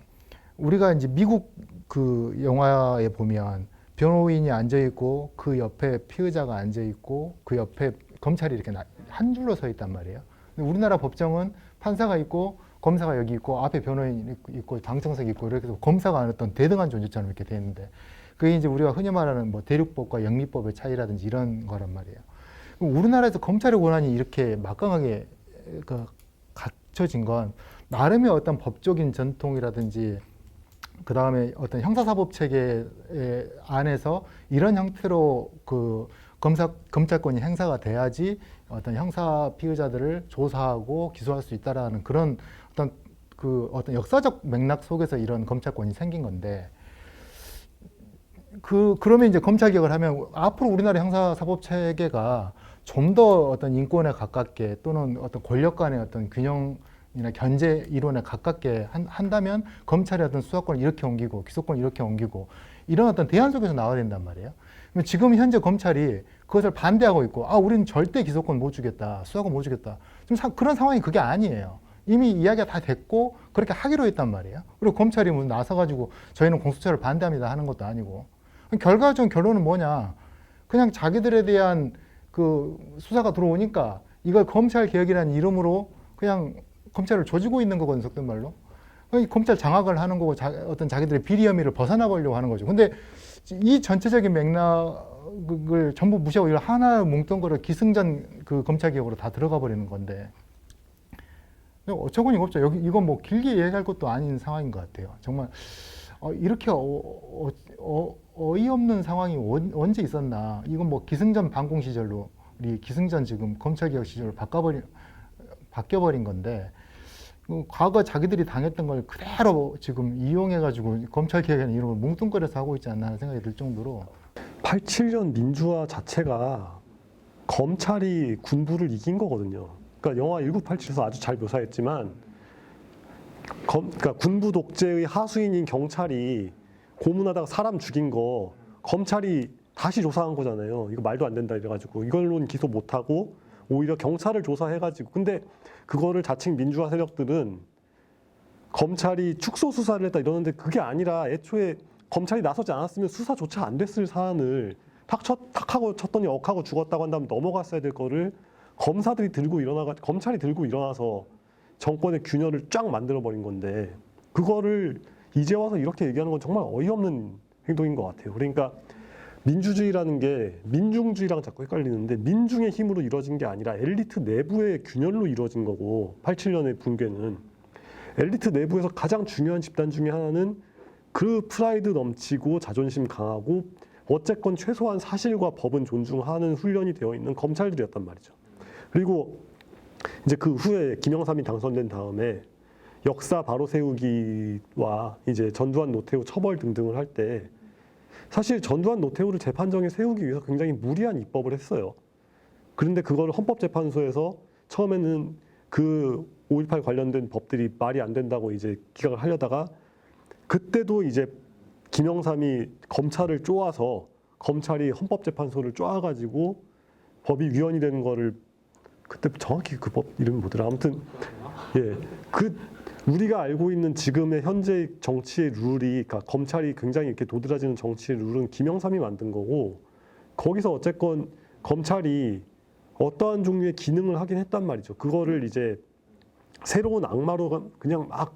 우리가 이제 미국 그 영화에 보면 변호인이 앉아 있고 그 옆에 피의자가 앉아 있고 그 옆에 검찰이 이렇게 한 줄로 서 있단 말이에요. 근데 우리나라 법정은 판사가 있고 검사가 여기 있고 앞에 변호인이 있고 방청석이 있고 이렇게 해서 검사가 어떤 대등한 존재처럼 이렇게 돼 있는데 그게 이제 우리가 흔히 말하는 뭐 대륙법과 영미법의 차이라든지 이런 거란 말이에요. 우리나라에서 검찰의 권한이 이렇게 막강하게 갖춰진 건 나름의 어떤 법적인 전통이라든지 그 다음에 어떤 형사사법 체계 안에서 이런 형태로 그 검찰권이 행사가 돼야지 어떤 형사 피의자들을 조사하고 기소할 수 있다라는 그런 어떤 역사적 맥락 속에서 이런 검찰권이 생긴 건데 그러면 이제 검찰 개혁을 하면 앞으로 우리나라 형사사법 체계가 좀 더 어떤 인권에 가깝게 또는 어떤 권력 간의 어떤 균형이나 견제 이론에 가깝게 한다면 검찰의 어떤 수사권을 이렇게 옮기고 기소권을 이렇게 옮기고 이런 어떤 대안 속에서 나와야 된단 말이에요. 지금 현재 검찰이 그것을 반대하고 있고 우리는 절대 기소권 못 주겠다, 수사권 못 주겠다. 지금 그런 상황이 그게 아니에요. 이미 이야기가 다 됐고 그렇게 하기로 했단 말이에요. 그리고 검찰이 뭐 나서가지고 저희는 공수처를 반대합니다 하는 것도 아니고 결과적인 결론은 뭐냐? 그냥 자기들에 대한 그 수사가 들어오니까 이걸 검찰 개혁이라는 이름으로 그냥 검찰을 조지고 있는 거거든요, 속된 말로. 검찰 장악을 하는 거고 어떤 자기들의 비리 혐의를 벗어나 보려고 하는 거죠. 근데 이 전체적인 맥락을 전부 무시하고 이걸 하나 뭉뚱그려 기승전 그 검찰 개혁으로 다 들어가 버리는 건데 어처구니가 없죠. 이건 뭐 길게 얘기할 것도 아닌 상황인 것 같아요. 정말 이렇게 어이없는 상황이 언제 있었나. 이건 뭐 기승전 반공 시절로 우리 기승전 지금 검찰개혁 시절로 바뀌어버린 건데 과거 자기들이 당했던 걸 그대로 지금 이용해가지고 검찰개혁이라는 이름을 뭉뚱그려서 하고 있지 않나 하는 생각이 들 정도로 87년 민주화 자체가 검찰이 군부를 이긴 거거든요. 그러니까 영화 1987에서 아주 잘 묘사했지만 그러니까 군부 독재의 하수인인 경찰이 고문하다가 사람 죽인 거 검찰이 다시 조사한 거잖아요. 이거 말도 안 된다 이래가지고 이걸로는 기소 못하고 오히려 경찰을 조사해가지고 근데 그거를 자칭 민주화 세력들은 검찰이 축소 수사를 했다 이러는데 그게 아니라 애초에 검찰이 나서지 않았으면 수사조차 안 됐을 사안을 탁 하고 쳤더니 억하고 죽었다고 한다면 넘어갔어야 될 거를 검찰이 들고 일어나서 정권의 균열을 쫙 만들어 버린 건데 그거를 이제 와서 이렇게 얘기하는 건 정말 어이없는 행동인 것 같아요. 그러니까 민주주의라는 게 민중주의랑 자꾸 헷갈리는데 민중의 힘으로 이루어진 게 아니라 엘리트 내부의 균열로 이루어진 거고 87년의 붕괴는 엘리트 내부에서 가장 중요한 집단 중에 하나는 그 프라이드 넘치고 자존심 강하고 어쨌건 최소한 사실과 법은 존중하는 훈련이 되어 있는 검찰들이었단 말이죠. 그리고 이제 그 후에 김영삼이 당선된 다음에 역사 바로 세우기와 이제 전두환 노태우 처벌 등등을 할 때 사실 전두환 노태우를 재판정에 세우기 위해서 굉장히 무리한 입법을 했어요. 그런데 그걸 헌법재판소에서 처음에는 그 5.18 관련된 법들이 말이 안 된다고 이제 기각을 하려다가 그때도 이제 김영삼이 검찰을 쪼아서 검찰이 헌법재판소를 쪼아가지고 법이 위헌이 되는 거를 그때 정확히 그 법 이름이 뭐더라 아무튼 그 우리가 알고 있는 지금의 현재 정치의 룰이 그러니까 검찰이 굉장히 이렇게 도드라지는 정치의 룰은 김영삼이 만든 거고 거기서 어쨌건 검찰이 어떠한 종류의 기능을 하긴 했단 말이죠. 그거를 이제 새로운 악마로 그냥 막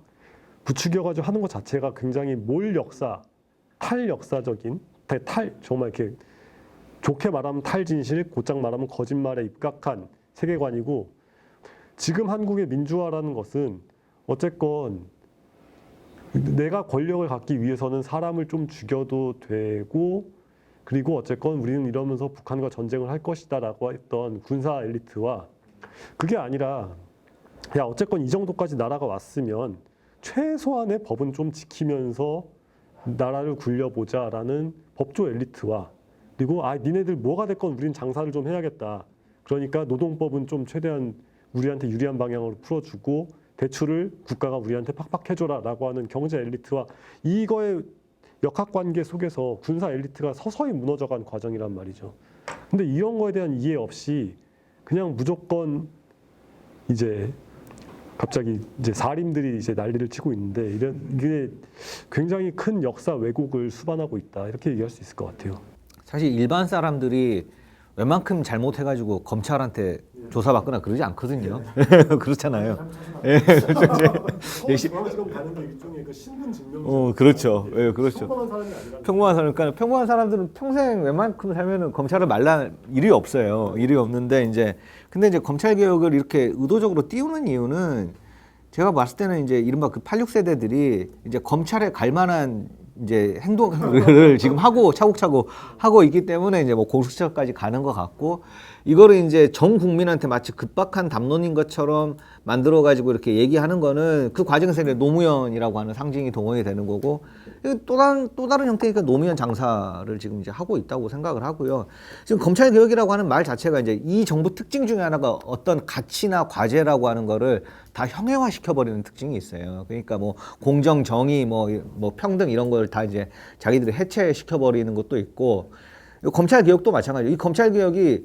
부추겨가지고 하는 것 자체가 굉장히 탈역사적인 정말 이렇게 좋게 말하면 탈진실, 곧장 말하면 거짓말에 입각한 세계관이고 지금 한국의 민주화라는 것은 어쨌건 내가 권력을 갖기 위해서는 사람을 좀 죽여도 되고 그리고 어쨌건 우리는 이러면서 북한과 전쟁을 할 것이다라고 했던 군사 엘리트와 그게 아니라 야 어쨌건 이 정도까지 나라가 왔으면 최소한의 법은 좀 지키면서 나라를 굴려보자라는 법조 엘리트와 그리고 니네들 뭐가 됐건 우린 장사를 좀 해야겠다. 그러니까 노동법은 좀 최대한 우리한테 유리한 방향으로 풀어주고 대출을 국가가 우리한테 팍팍 해줘라라고 하는 경제 엘리트와 이거의 역학관계 속에서 군사 엘리트가 서서히 무너져간 과정이란 말이죠. 근데 이런 거에 대한 이해 없이 그냥 무조건 이제 갑자기 이제 사림들이 이제 난리를 치고 있는데 이게 굉장히 큰 역사 왜곡을 수반하고 있다 이렇게 얘기할 수 있을 것 같아요. 사실 일반 사람들이 웬만큼 잘못해가지고 검찰한테 조사받거나 그러지 않거든요. 그렇잖아요. 예, 서울지검 가는 게 일종의 그 신분 증명. 그렇죠. 예, 그렇죠. 평범한 사람이 아니라. 평범한 사람, 그러니까 평범한 사람들은 평생 웬만큼 살면은 검찰을 말릴 일이 없어요. 일이 없는데 근데 이제 검찰 개혁을 이렇게 의도적으로 띄우는 이유는 제가 봤을 때는 이제 이른바 그 86세대들이 이제 검찰에 갈 만한 이제 행동을 지금 하고 차곡차곡 하고 있기 때문에 이제 뭐 공수처까지 가는 것 같고 이거를 이제 전 국민한테 마치 급박한 담론인 것처럼 만들어 가지고 이렇게 얘기하는 거는 그 과정에서 노무현이라고 하는 상징이 동원이 되는 거고 또 다른 형태니까 노무현 장사를 지금 이제 하고 있다고 생각을 하고요. 지금 검찰 개혁이라고 하는 말 자체가 이제 이 정부 특징 중에 하나가 어떤 가치나 과제라고 하는 거를 다 형해화 시켜버리는 특징이 있어요. 그러니까 뭐 공정, 정의, 뭐 평등 이런 걸 다 이제 자기들이 해체시켜버리는 것도 있고 검찰 개혁도 마찬가지예요. 이 검찰 개혁이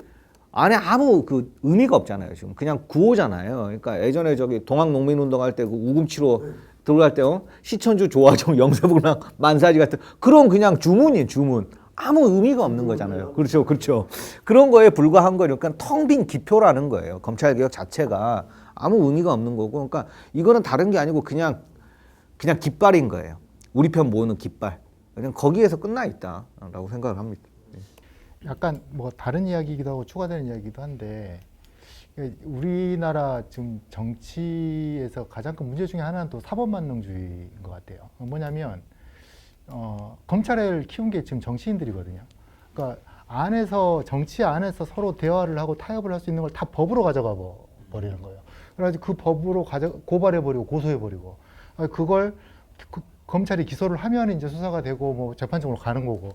안에 아무 그 의미가 없잖아요. 지금 그냥 구호잖아요. 그러니까 예전에 저기 동학농민운동 할 때 그 우금치로 들어갈 때 시천주 조화정 영세복랑 만사지 같은 그런 그냥 주문이에요. 주문. 아무 의미가 없는 거잖아요. 그렇죠. 그런 거에 불과한 거니까 텅 빈 기표라는 거예요. 검찰 개혁 자체가 아무 의미가 없는 거고, 그러니까 이거는 다른 게 아니고 그냥 깃발인 거예요. 우리 편 모으는 깃발. 그냥 거기에서 끝나 있다라고 생각을 합니다. 약간 뭐 다른 이야기이기도 하고 추가되는 이야기이기도 한데 우리나라 지금 정치에서 가장 큰 문제 중에 하나는 또 사법만능주의인 것 같아요. 뭐냐면 검찰을 키운 게 지금 정치인들이거든요. 그러니까 정치 안에서 서로 대화를 하고 타협을 할 수 있는 걸 다 법으로 가져가 버리는 거예요. 그래가지고 그 법으로 고발해버리고 고소해버리고 그걸 검찰이 기소를 하면 이제 수사가 되고 뭐 재판정으로 가는 거고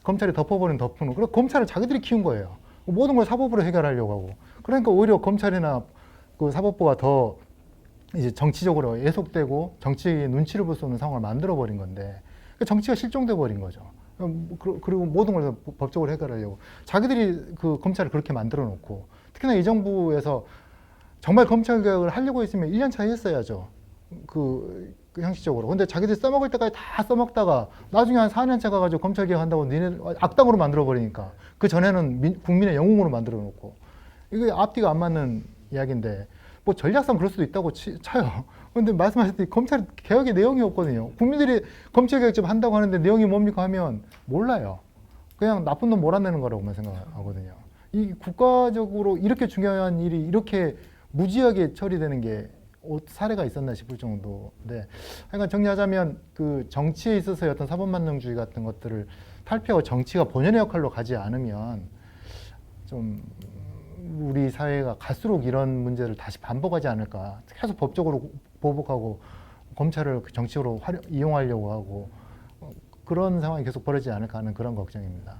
검찰이 덮어버리면 덮는. 그래서 검찰을 자기들이 키운 거예요. 모든 걸 사법으로 해결하려고 하고. 그러니까 오히려 검찰이나 그 사법부가 더 이제 정치적으로 예속되고 정치의 눈치를 볼 수 없는 상황을 만들어 버린 건데 정치가 실종돼 버린 거죠. 그리고 모든 걸 법적으로 해결하려고 자기들이 그 검찰을 그렇게 만들어 놓고 특히나 이 정부에서 정말 검찰 개혁을 하려고 했으면 1년 차에 했어야죠. 그 형식적으로. 근데 자기들이 써먹을 때까지 다 써먹다가 나중에 한 4년 차 가가지고 검찰 개혁한다고 니네 악당으로 만들어 버리니까 그 전에는 국민의 영웅으로 만들어 놓고 이게 앞뒤가 안 맞는 이야기인데 뭐 전략상 그럴 수도 있다고 쳐요. 근데 말씀하셨듯이 검찰 개혁의 내용이 없거든요. 국민들이 검찰 개혁 좀 한다고 하는데 내용이 뭡니까 하면 몰라요. 그냥 나쁜 놈 몰아내는 거라고만 생각하거든요. 이 국가적으로 이렇게 중요한 일이 이렇게 무지하게 처리되는 게 사례가 있었나 싶을 정도인데, 하여간 정리하자면 그 정치에 있어서의 어떤 사법만능주의 같은 것들을 탈피하고 정치가 본연의 역할로 가지 않으면 좀 우리 사회가 갈수록 이런 문제를 다시 반복하지 않을까. 계속 법적으로 보복하고 검찰을 정치적으로 이용하려고 하고 그런 상황이 계속 벌어지지 않을까 하는 그런 걱정입니다.